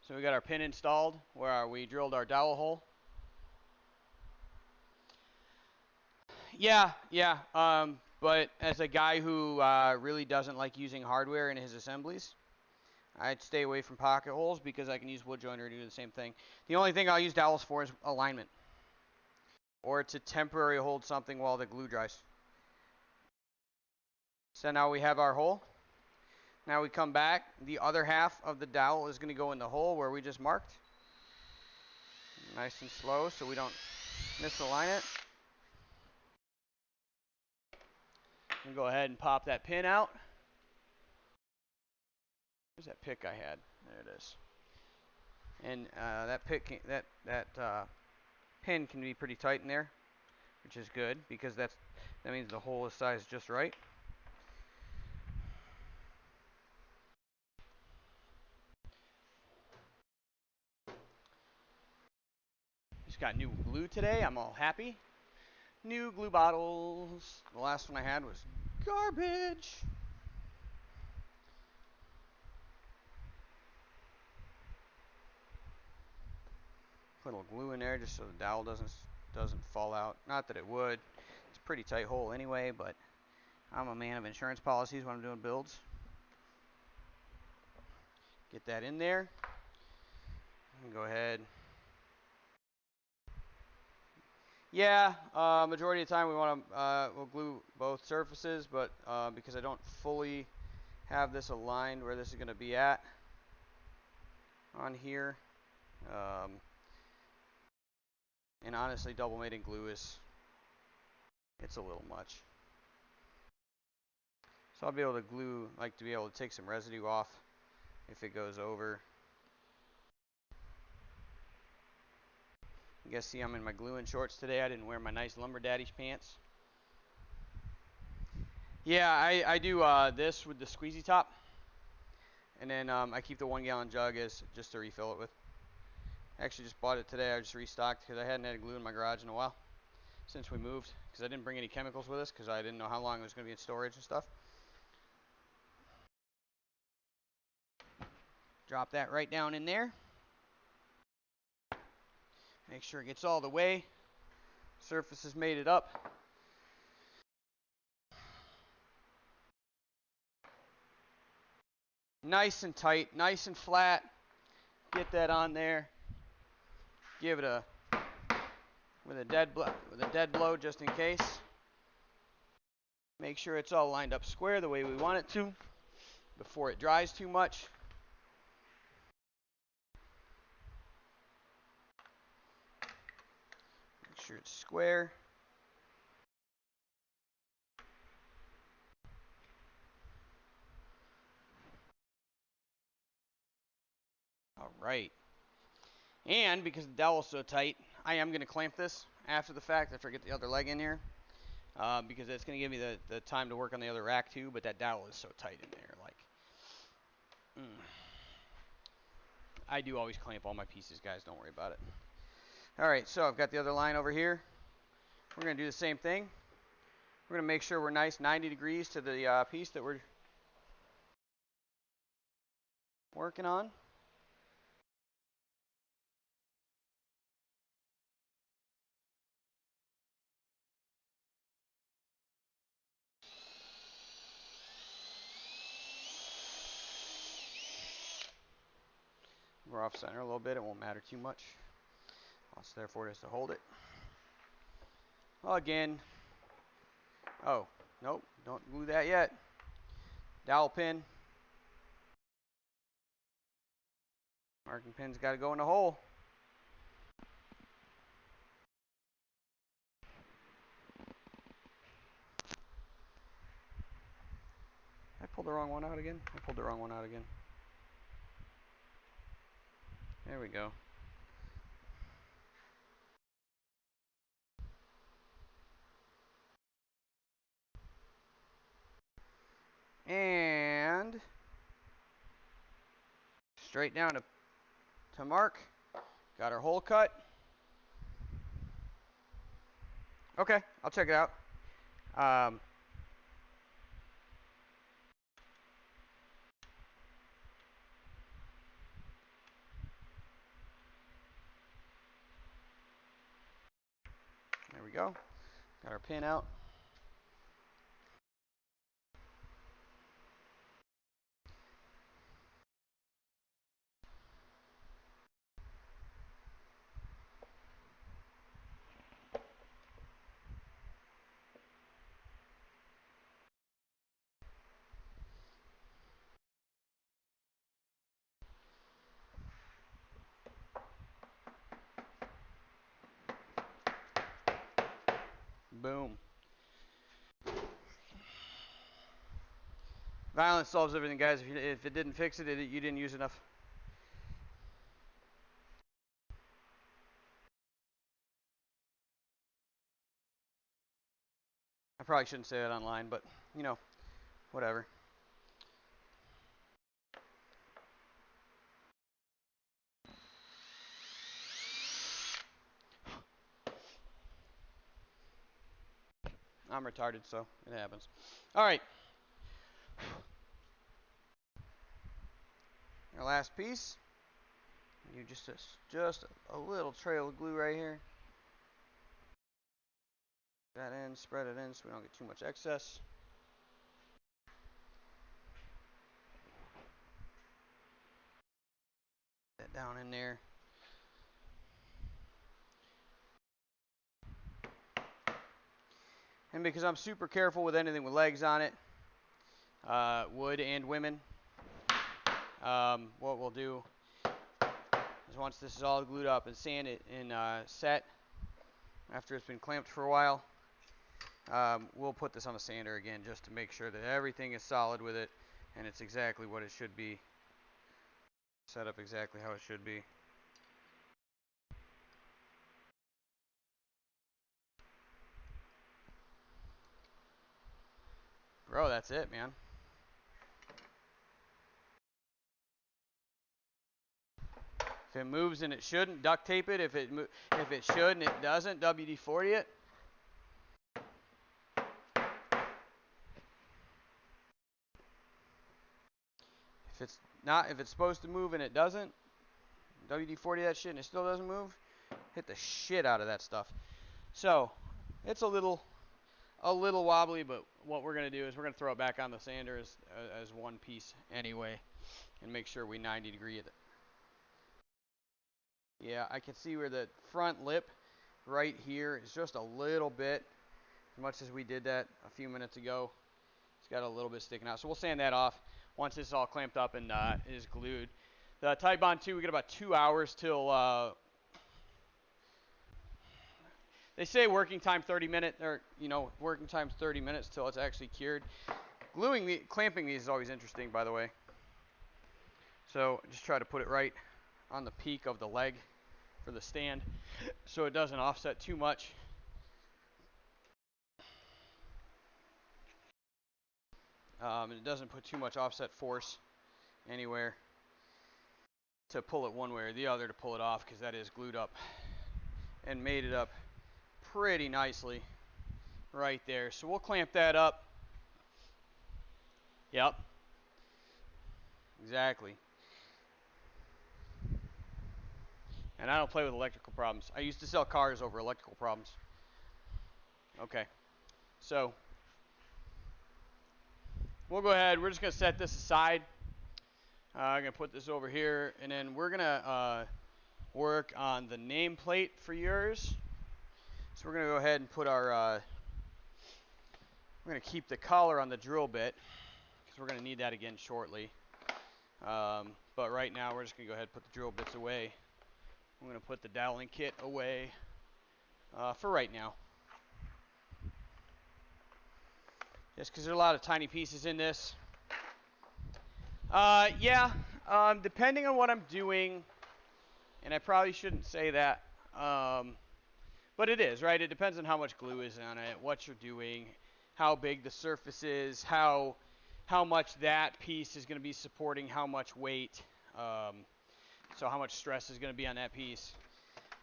So we got our pin installed where we drilled our dowel hole. Yeah. But as a guy who really doesn't like using hardware in his assemblies, I'd stay away from pocket holes because I can use wood joiner to do the same thing. The only thing I'll use dowels for is alignment, or to temporarily hold something while the glue dries. So now we have our hole. Now we come back. The other half of the dowel is going to go in the hole where we just marked. Nice and slow so we don't misalign it. And go ahead and pop that pin out. Where's that pick I had? There it is. And that pin can be pretty tight in there, which is good because that means the hole is sized just right. Just got new glue today. I'm all happy. New glue bottles. The last one I had was garbage. Put a little glue in there just so the dowel doesn't fall out. Not that it would. It's a pretty tight hole anyway, but I'm a man of insurance policies when I'm doing builds. Get that in there. And go ahead. Yeah, majority of the time we want to we'll glue both surfaces, but because I don't fully have this aligned where this is going to be at on here, and honestly, double mating glue it's a little much. So I'll be able to glue, like to be able to take some residue off if it goes over. You guys see I'm in my gluing shorts today. I didn't wear my nice Lumber Daddy's pants. Yeah, I do this with the squeezy top. And then I keep the 1 gallon jug as just to refill it with. I actually just bought it today. I just restocked because I hadn't had glue in my garage in a while since we moved, because I didn't bring any chemicals with us because I didn't know how long it was going to be in storage and stuff. Drop that right down in there. Make sure it gets all the way. Surface has made it up. Nice and tight, nice and flat. Get that on there. Give it with a dead blow just in case. Make sure it's all lined up square the way we want it to before it dries too much. Make sure it's square. All right. And because the dowel's so tight, I am going to clamp this after the fact after I get the other leg in here, because it's going to give me the time to work on the other rack too, but that dowel is so tight in there. I do always clamp all my pieces, guys. Don't worry about it. All right, so I've got the other line over here. We're going to do the same thing. We're going to make sure we're nice 90 degrees to the piece that we're working on. We're off center a little bit. It won't matter too much. All it's there for is to hold it. Again. Oh, nope. Don't glue that yet. Dowel pin. Marking pin's got to go in the hole. I pulled the wrong one out again. I pulled the wrong one out again. There we go. And straight down to mark. Got our hole cut. Okay, I'll check it out. There we go. Got our pin out. Boom. Violence solves everything, guys. If it didn't fix it, you didn't use enough. I probably shouldn't say that online, but, you know, whatever. I'm retarded, so it happens. All right. Our last piece. You just a little trail of glue right here. That in, spread it in so we don't get too much excess. That down in there. And because I'm super careful with anything with legs on it, wood and women, what we'll do is once this is all glued up and sand it and set, after it's been clamped for a while, we'll put this on the sander again just to make sure that everything is solid with it and it's exactly what it should be. Set up exactly how it should be. Bro, that's it, man. If it moves and it shouldn't, duct tape it. If it should and it doesn't, WD-40 it. If it's supposed to move and it doesn't, WD-40 that shit and it still doesn't move, hit the shit out of that stuff. So, it's a little wobbly, but what we're going to do is we're going to throw it back on the sander as one piece anyway and make sure we 90 degree it. Yeah, I can see where the front lip right here is just a little bit, as much as we did that a few minutes ago. It's got a little bit sticking out. So we'll sand that off once this is all clamped up and is glued. The Titebond 2, we get about 2 hours till, they say working time 30 minutes, or, working time 30 minutes till it's actually cured. Clamping these is always interesting, by the way. So just try to put it right on the peak of the leg for the stand so it doesn't offset too much. And it doesn't put too much offset force anywhere to pull it one way or the other to pull it off, because that is glued up and made it up pretty nicely right there. So we'll clamp that up. Yep. Exactly. And I don't play with electrical problems. I used to sell cars over electrical problems. Okay. So we'll go ahead. We're just going to set this aside. I'm going to put this over here, and then we're going to work on the nameplate for yours. So we're going to go ahead and put our, we're going to keep the collar on the drill bit, because we're going to need that again shortly. But right now, we're just going to go ahead and put the drill bits away. I'm going to put the doweling kit away for right now. Just because there's a lot of tiny pieces in this. Yeah, depending on what I'm doing, and I probably shouldn't say that, but it is, right? It depends on how much glue is on it, what you're doing, how big the surface is, how much that piece is going to be supporting how much weight, so how much stress is going to be on that piece.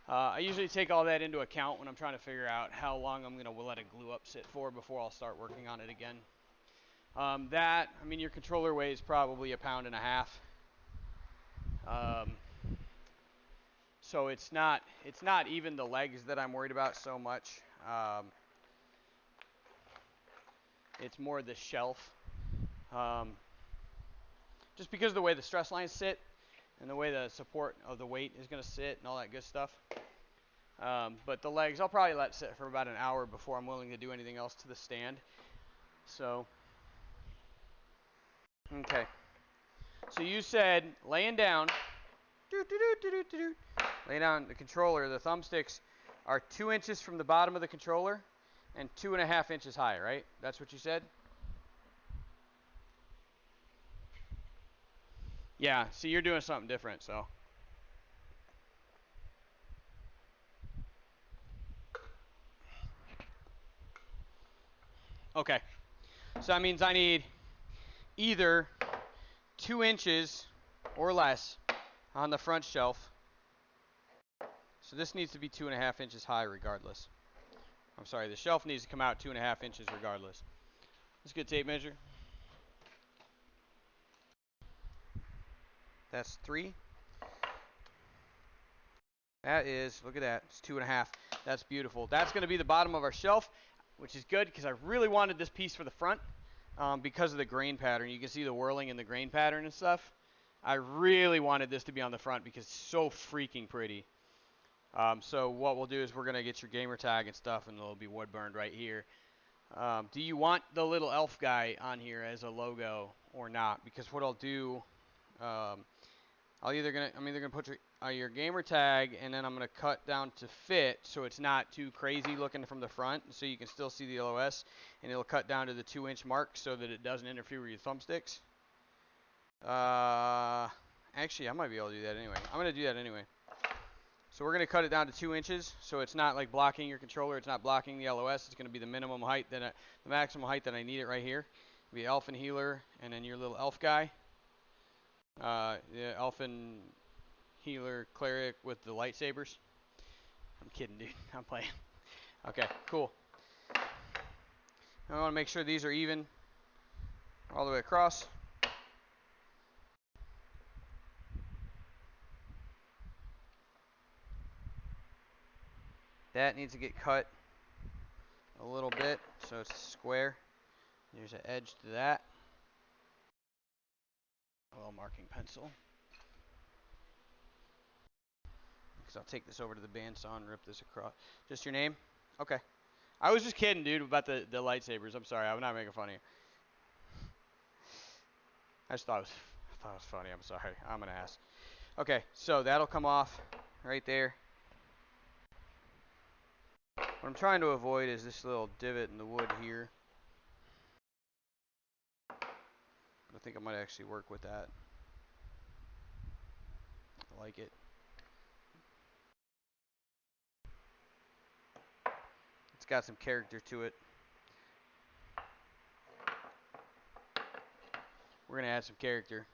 I usually take all that into account when I'm trying to figure out how long I'm going to let a glue up sit for before I'll start working on it again. Your controller weighs probably 1.5 pounds. So it's not even the legs that I'm worried about so much. It's more the shelf. Just because of the way the stress lines sit and the way the support of the weight is going to sit and all that good stuff. But the legs, I'll probably let sit for about an hour before I'm willing to do anything else to the stand. So, okay. So you said laying down, lay down the controller, the thumbsticks are 2 inches from the bottom of the controller and 2.5 inches high, right? That's what you said? Yeah, see, you're doing something different, so. Okay. So that means I need either 2 inches or less on the front shelf. So this needs to be 2.5 inches high regardless. I'm sorry, the shelf needs to come out 2.5 inches regardless. Let's get a tape measure. That's 3. That is, look at that, it's 2.5. That's beautiful. That's going to be the bottom of our shelf, which is good because I really wanted this piece for the front because of the grain pattern. You can see the whirling in the grain pattern and stuff. I really wanted this to be on the front because it's so freaking pretty. So what we'll do is we're going to get your gamer tag and stuff, and it'll be wood burned right here. Do you want the little elf guy on here as a logo or not? Because what I'll do, I'm either gonna put your gamer tag, and then I'm gonna cut down to fit so it's not too crazy looking from the front, so you can still see the LOS, and it'll cut down to the 2-inch mark so that it doesn't interfere with your thumbsticks. Actually, I might be able to do that anyway. I'm gonna do that anyway. So we're gonna cut it down to 2 inches, so it's not like blocking your controller. It's not blocking the LOS. It's gonna be the minimum height the maximum height that I need it right here. It'll be elf and healer, and then your little elf guy. The elfin healer cleric with the lightsabers. I'm kidding, dude. I'm playing. Okay, cool. I want to make sure these are even all the way across. That needs to get cut a little bit so it's square. There's an edge to that. A little marking pencil. Because I'll take this over to the bandsaw and rip this across. Just your name? Okay. I was just kidding, dude, about the lightsabers. I'm sorry. I'm not making fun of you. I just thought it was funny. I'm sorry. I'm an ass. Okay, so that'll come off right there. What I'm trying to avoid is this little divot in the wood here. I think I might actually work with that. I like it. It's got some character to it. We're going to add some character.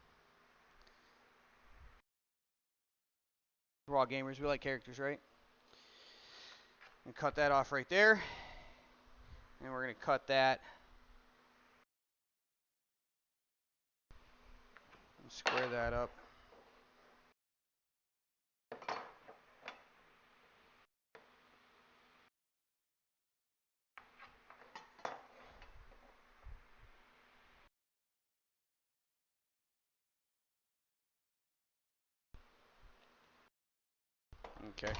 We're all gamers. We like characters, right? And cut that off right there. And we're going to cut that. And square that up. Okay.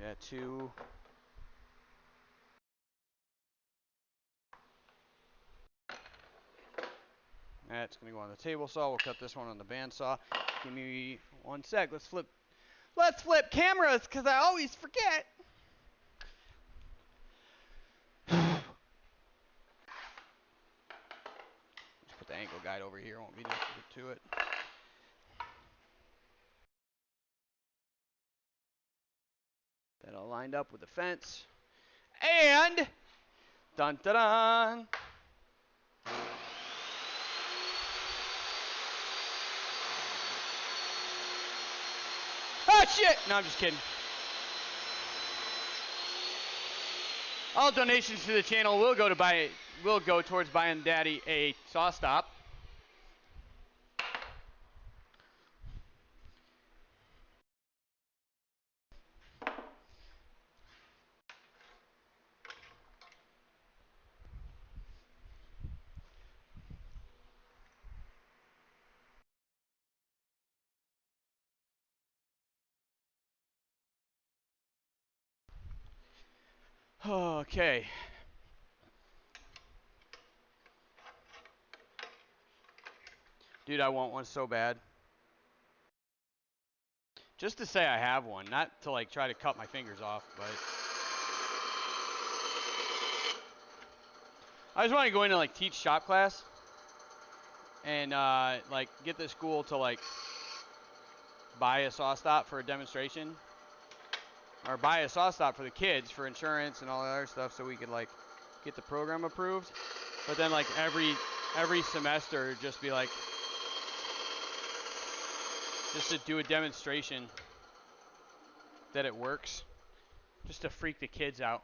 We got 2. That's going to go on the table saw. We'll cut this one on the bandsaw. Give me 1 sec. Let's flip cameras because I always forget. Just put the ankle guide over here. Won't be able to get to it. That all lined up with the fence. And dun dun dun. Oh shit! No, I'm just kidding. All donations to the channel will go towards buying Daddy a saw stop. Okay. Dude, I want one so bad. Just to say I have one, not to like try to cut my fingers off, but I just want to go in and like teach shop class and like get the school to like buy a saw stop for a demonstration or buy a saw stop for the kids for insurance and all that other stuff so we could like get the program approved. But then like every semester just be like just to do a demonstration that it works, just to freak the kids out.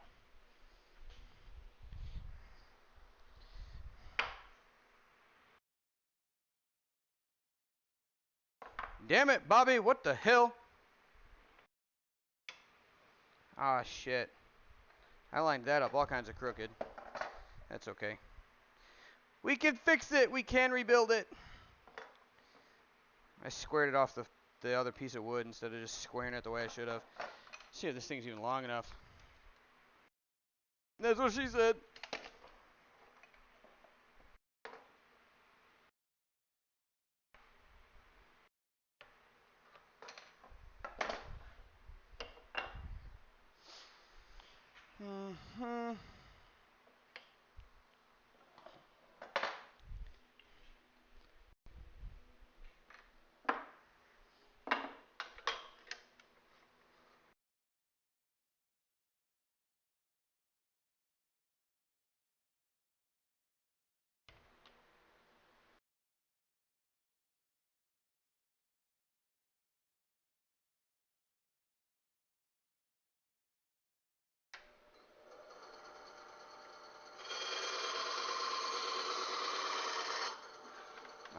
Damn it, Bobby, what the hell? Ah, shit. I lined that up all kinds of crooked. That's okay. We can fix it. We can rebuild it. I squared it off the other piece of wood instead of just squaring it the way I should have. See if this thing's even long enough. That's what she said. Mm-hmm.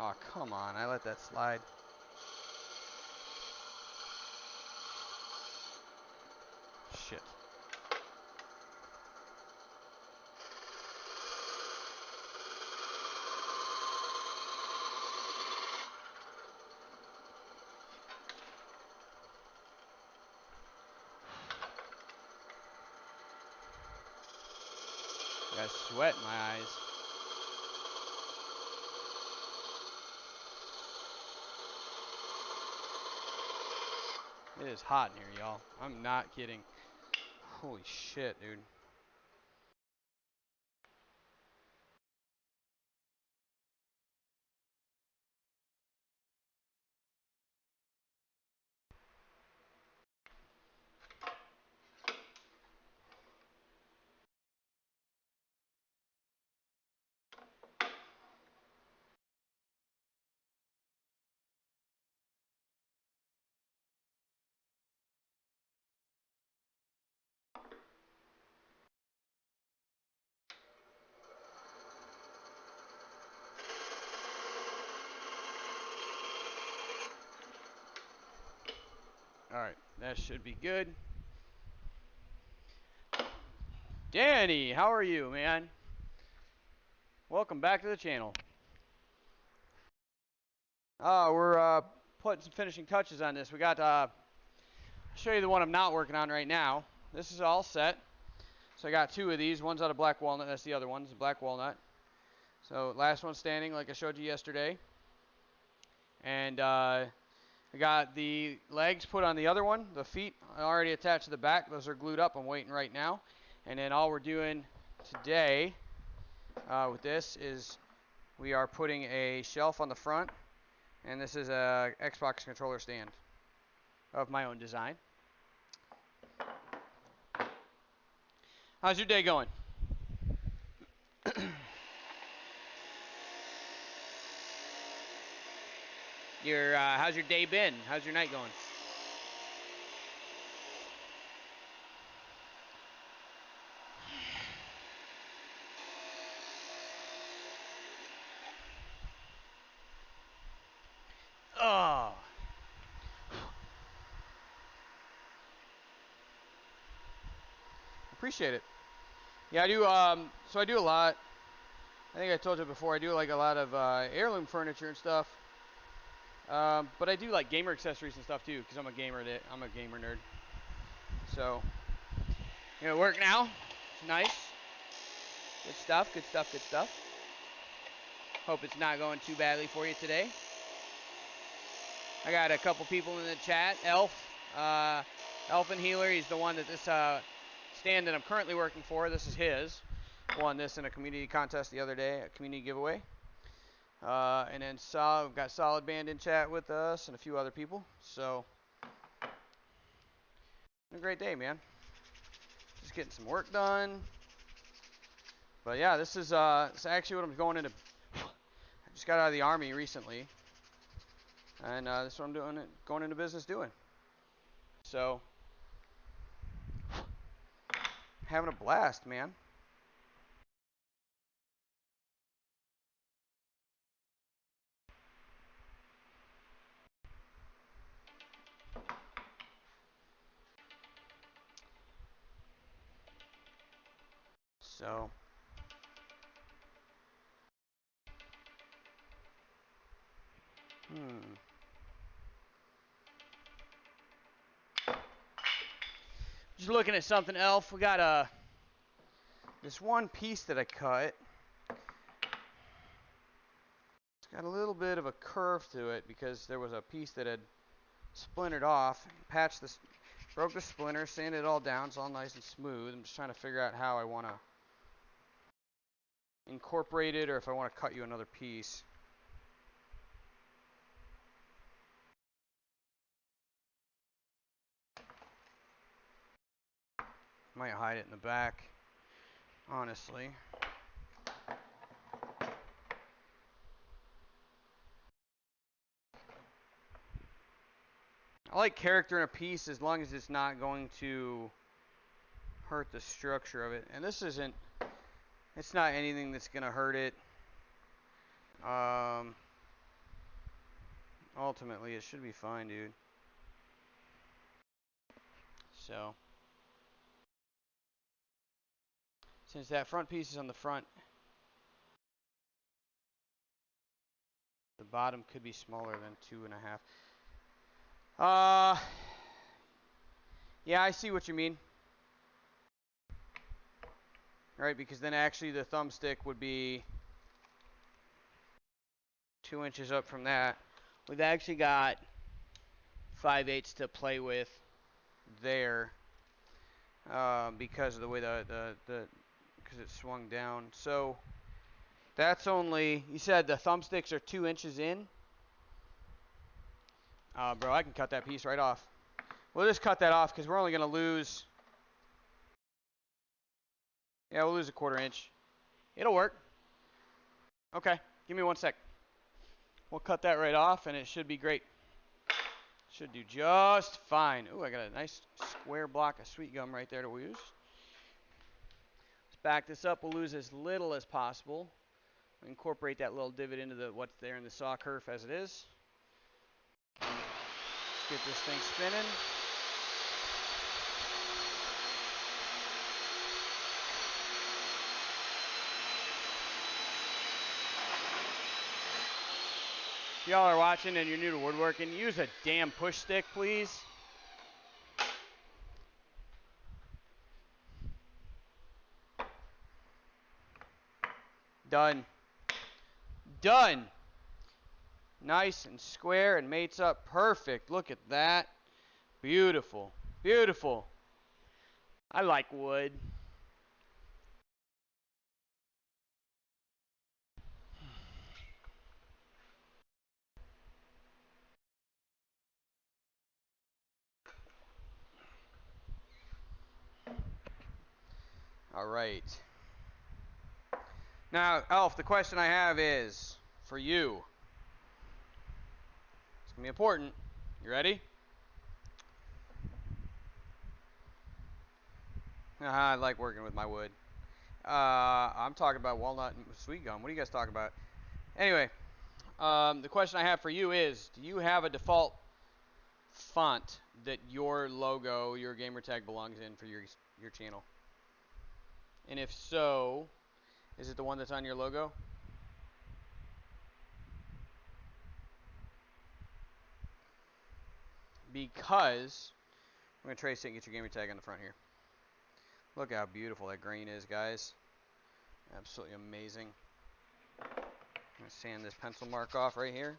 Oh, come on. I let that slide. Shit. Got sweat in my eyes. It is hot in here, y'all. I'm not kidding. Holy shit, dude. Alright, that should be good. Danny, how are you, man? Welcome back to the channel. We're putting some finishing touches on this. We got show you the one I'm not working on right now. This is all set. So I got 2 of these. One's out of black walnut. That's the other one. It's black walnut. So last one standing, like I showed you yesterday. And I got the legs put on the other one. The feet are already attached to the back. Those are glued up. I'm waiting right now. And then all we're doing today with this is we are putting a shelf on the front. And this is a Xbox controller stand of my own design. How's your day going? How's your day been? How's your night going? Oh. Appreciate it. Yeah, I do. So I do a lot. I think I told you before. I do like a lot of heirloom furniture and stuff. But I do like gamer accessories and stuff too, because I'm a gamer. I'm a gamer nerd. So, work now. It's nice. Good stuff. Good stuff. Good stuff. Hope it's not going too badly for you today. I got a couple people in the chat. Elf and Healer. He's the one that this stand that I'm currently working for. This is his. Won this in a community contest the other day, a community giveaway. And then we've got Solid Band in chat with us and a few other people. So, a great day, man. Just getting some work done. But yeah, this is it's actually what I'm going into. I just got out of the Army recently. And this is what I'm going into business doing. So, having a blast, man. So, just looking at something, Elf. We got this one piece that I cut. It's got a little bit of a curve to it because there was a piece that had splintered off. Patched this, broke the splinter, sanded it all down. It's all nice and smooth. I'm just trying to figure out how I want to incorporate it, or if I want to cut you another piece. Might hide it in the back, honestly. I like character in a piece as long as it's not going to hurt the structure of it. And this isn't, it's not anything that's going to hurt it. Ultimately, it should be fine, dude. So, since that front piece is on the front, the bottom could be smaller than 2.5. Yeah, I see what you mean. Right, because then actually the thumbstick would be 2 inches up from that. We've actually got 5/8 to play with there because of the way because it swung down. So that's only, you said the thumbsticks are 2 inches in? Bro, I can cut that piece right off. We'll just cut that off because we're only going to lose, yeah, we'll lose a 1/4 inch. It'll work. Okay, give me 1 sec. We'll cut that right off and it should be great. Should do just fine. Ooh, I got a nice square block of Sweetgum right there to use. Let's back this up. We'll lose as little as possible. We'll incorporate that little divot into what's there in the saw kerf as it is. Let's get this thing spinning. If y'all are watching and you're new to woodworking, use a damn push stick, please. Done. Done. Nice and square and mates up perfect. Look at that. Beautiful. Beautiful. I like wood. All right. Now, Elf, the question I have is for you. It's going to be important. You ready? I like working with my wood. I'm talking about walnut and sweet gum. What are you guys talking about? Anyway, the question I have for you is, do you have a default font that your logo, your gamer tag belongs in for your channel? And if so, is it the one that's on your logo? Because I'm going to trace it and get your gamer tag on the front here. Look how beautiful that grain is, guys. Absolutely amazing. I'm going to sand this pencil mark off right here.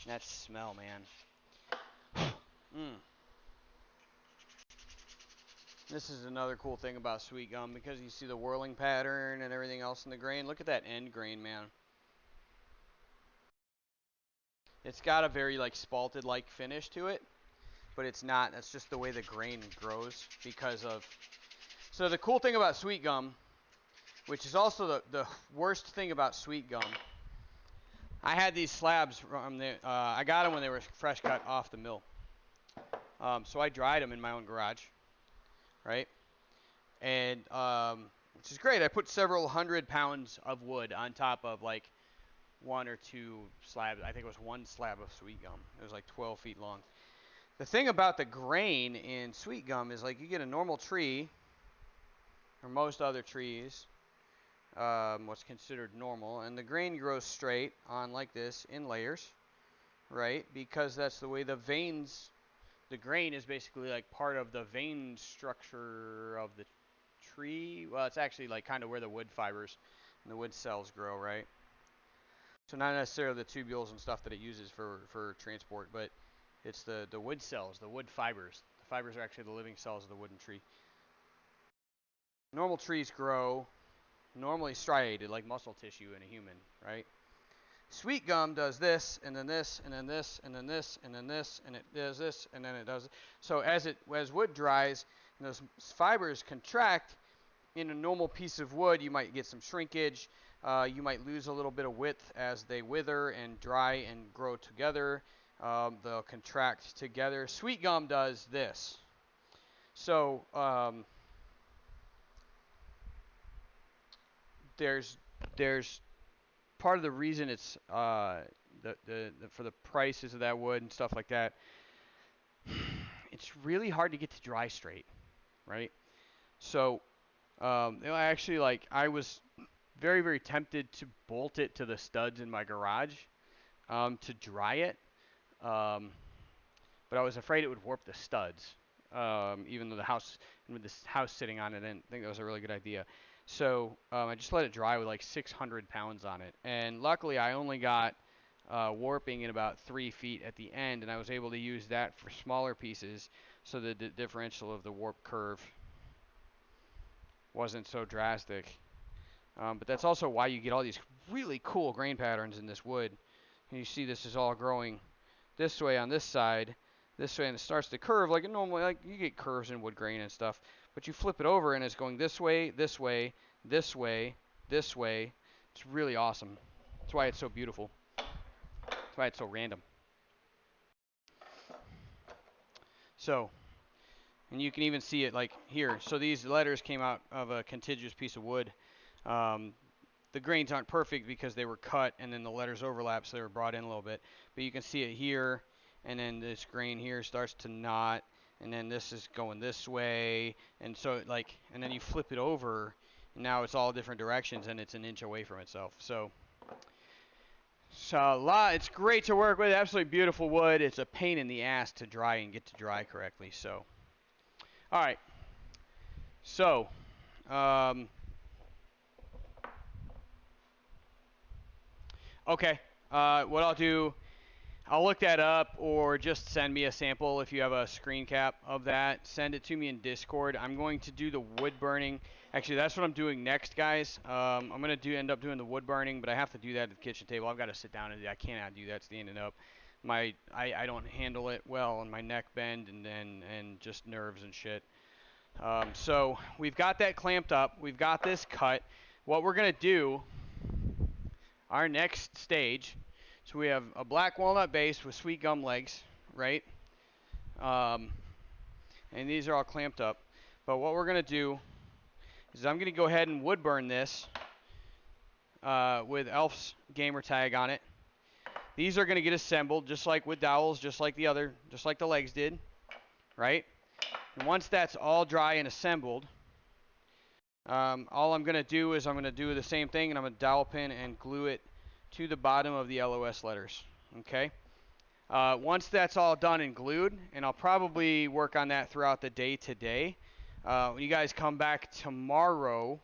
That smell, man. This is another cool thing about sweet gum because you see the whirling pattern and everything else in the grain. Look at that end grain, man. It's got a very like spalted like finish to it, but it's not. That's just the way the grain grows because of. So the cool thing about sweet gum, which is also the worst thing about sweet gum, I had these slabs from the. I got them when they were fresh cut off the mill. So I dried them in my own garage, right? And which is great. I put several 100 pounds of wood on top of like one or two slabs. I think it was one slab of sweet gum. It was like 12 feet long. The thing about the grain in sweet gum is like you get a normal tree, or most other trees, what's considered normal, and the grain grows straight on like this in layers, right? Because that's the way the veins, the grain is basically like part of the vein structure of the tree. Well, it's actually like kind of where the wood fibers and the wood cells grow, right? So not necessarily the tubules and stuff that it uses for transport, but it's the wood cells, the wood fibers. The fibers are actually the living cells of the wooden tree. Normal trees grow normally striated like muscle tissue in a human, right? Sweet gum does this, and then this, and then this, and then this, and then this, and it does this, and then it does. So as wood dries, and those fibers contract, in a normal piece of wood, you might get some shrinkage. You might lose a little bit of width as they wither and dry and grow together. They'll contract together. Sweet gum does this. So there's part of the reason it's for the prices of that wood and stuff like that. It's really hard to get to dry straight, right? So actually, like I was very, very tempted to bolt it to the studs in my garage to dry it, but I was afraid it would warp the studs. Even though with this house sitting on it, I didn't think that was a really good idea. So I just let it dry with like 600 pounds on it, and luckily I only got warping in about 3 feet at the end, and I was able to use that for smaller pieces, so the differential of the warp curve wasn't so drastic. But that's also why you get all these really cool grain patterns in this wood. And you see this is all growing this way on this side, this way, and it starts to curve like it normally, like you get curves in wood grain and stuff. But you flip it over and it's going this way, this way, this way, this way. It's really awesome. That's why it's so beautiful. That's why it's so random. So, and you can even see it like here. So these letters came out of a contiguous piece of wood. The grains aren't perfect because they were cut and then the letters overlap, so they were brought in a little bit. But you can see it here, and then this grain here starts to knot, and then this is going this way, and so and then you flip it over, Now it's all different directions, and it's an inch away from itself. So it's great to work with. Absolutely beautiful wood. It's a pain in the ass to dry and get to dry correctly. So, all right. So, okay. What I'll do, I'll look that up, or just send me a sample if you have a screen cap of that. Send it to me in Discord. I'm going to do the wood burning. Actually, that's what I'm doing next, guys. I'm going to end up doing the wood burning, but I have to do that at the kitchen table. I've got to sit down and do that. I cannot do that standing up. I don't handle it well, and my neck bend and just nerves and shit. So we've got that clamped up. We've got this cut. What we're going to do, our next stage, so we have a black walnut base with Sweetgum legs, right? And these are all clamped up. But what we're going to do is I'm going to go ahead and wood burn this with Elf's gamer tag on it. These are going to get assembled just like with dowels, just like the legs did, right? And once that's all dry and assembled, all I'm going to do is I'm going to do the same thing, and I'm going to dowel pin and glue it to the bottom of the LOS letters, okay? Once that's all done and glued, and I'll probably work on that throughout the day today, when you guys come back tomorrow,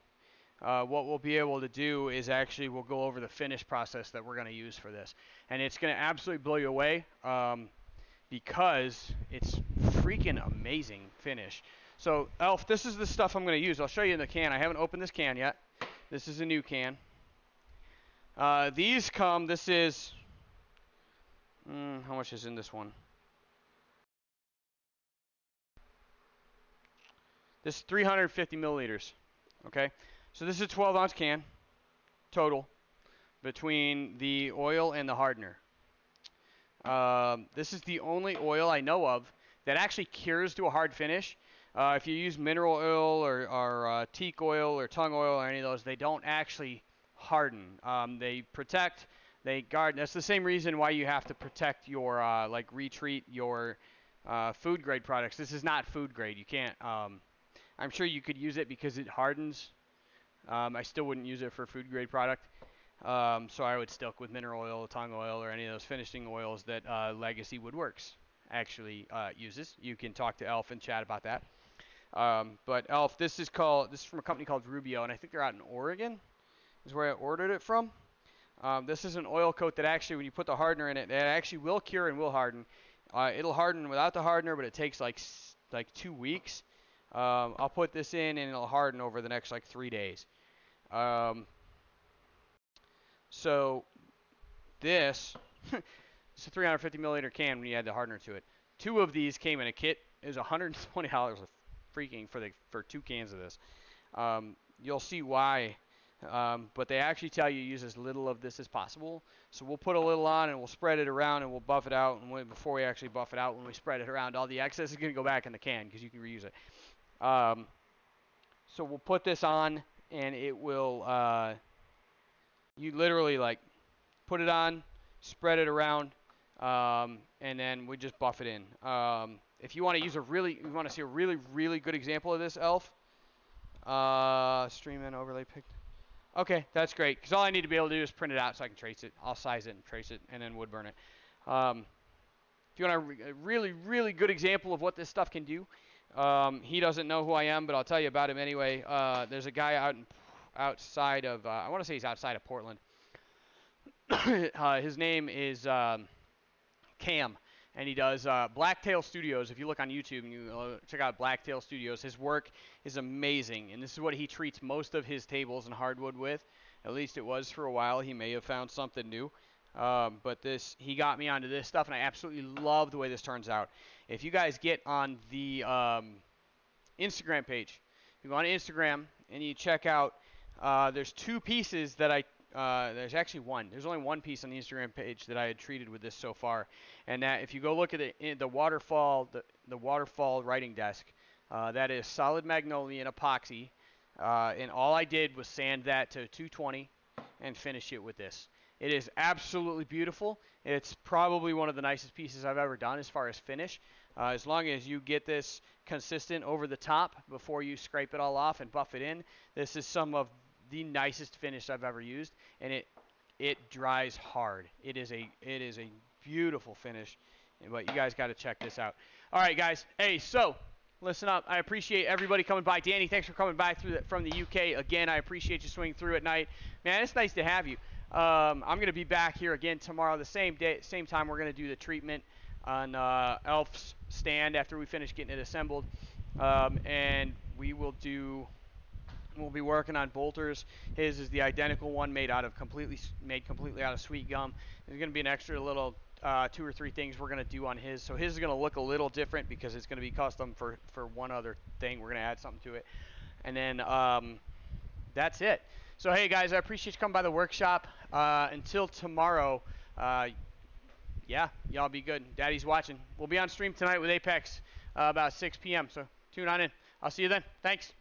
what we'll be able to do is actually we'll go over the finish process that we're going to use for this. And it's going to absolutely blow you away because it's freaking amazing finish. So, Elf, this is the stuff I'm going to use. I'll show you in the can. I haven't opened this can yet. This is a new can. This is, how much is in this one? This is 350 milliliters, okay? So this is a 12-ounce can total between the oil and the hardener. This is the only oil I know of that actually cures to a hard finish. If you use mineral oil or teak oil or tung oil or any of those, they don't actually harden. They protect, they guard. That's the same reason why you have to protect your, retreat your food grade products. This is not food grade. You can't, I'm sure you could use it because it hardens. I still wouldn't use it for food grade product. So I would stick with mineral oil, tung oil, or any of those finishing oils that Legacy Woodworks actually uses. You can talk to Elf and chat about that. But Elf, this is from a company called Rubio, and I think they're out in Oregon is where I ordered it from. This is an oil coat that actually, when you put the hardener in it, it actually will cure and will harden. It'll harden without the hardener, but it takes like 2 weeks. I'll put this in, and it'll harden over the next 3 days. So this it's a 350 milliliter can when you add the hardener to it. 2 of these came in a kit. It was $120 freaking for 2 cans of this. You'll see why. But they actually tell you use as little of this as possible. So we'll put a little on and we'll spread it around and we'll buff it out. And before we actually buff it out, when we spread it around, all the excess is going to go back in the can because you can reuse it. So we'll put this on, and it will. You literally put it on, spread it around, and then we just buff it in. If you want to see a really, really good example of this, Elf, stream and overlay pick. Okay, that's great, because all I need to be able to do is print it out so I can trace it. I'll size it and trace it, and then wood burn it. If you want a really, really good example of what this stuff can do, he doesn't know who I am, but I'll tell you about him anyway. There's a guy outside of, I want to say he's outside of Portland. His name is Cam, and he does Blacktail Studios. If you look on YouTube and you check out Blacktail Studios, his work is amazing, and this is what he treats most of his tables and hardwood with. At least it was for a while. He may have found something new. But he got me onto this stuff, and I absolutely love the way this turns out. If you guys get on the Instagram page, you go on Instagram and you check out, there's 2 pieces that there's actually one. There's only 1 piece on the Instagram page that I had treated with this so far, and that if you go look at the waterfall, the waterfall writing desk, that is solid magnolia and epoxy, and all I did was sand that to 220 and finish it with this. It is absolutely beautiful. It's probably one of the nicest pieces I've ever done as far as finish. As long as you get this consistent over the top before you scrape it all off and buff it in, this is some of the nicest finish I've ever used, and it dries hard. It is a beautiful finish, but you guys got to check this out. All right, guys. Hey, so listen up. I appreciate everybody coming by. Danny, thanks for coming by from the UK again. I appreciate you swinging through at night. Man, it's nice to have you. I'm going to be back here again tomorrow, the same day, same time. We're going to do the treatment on Elf's stand after we finish getting it assembled, and we'll be working on bolters. His is the identical one made completely out of Sweetgum. There's going to be an extra little 2 or 3 things we're going to do on his. So his is going to look a little different because it's going to be custom for one other thing. We're going to add something to it. And then that's it. So hey guys, I appreciate you coming by the workshop. Until tomorrow, yeah, y'all be good. Daddy's watching. We'll be on stream tonight with Apex about 6 p.m. So tune on in. I'll see you then. Thanks.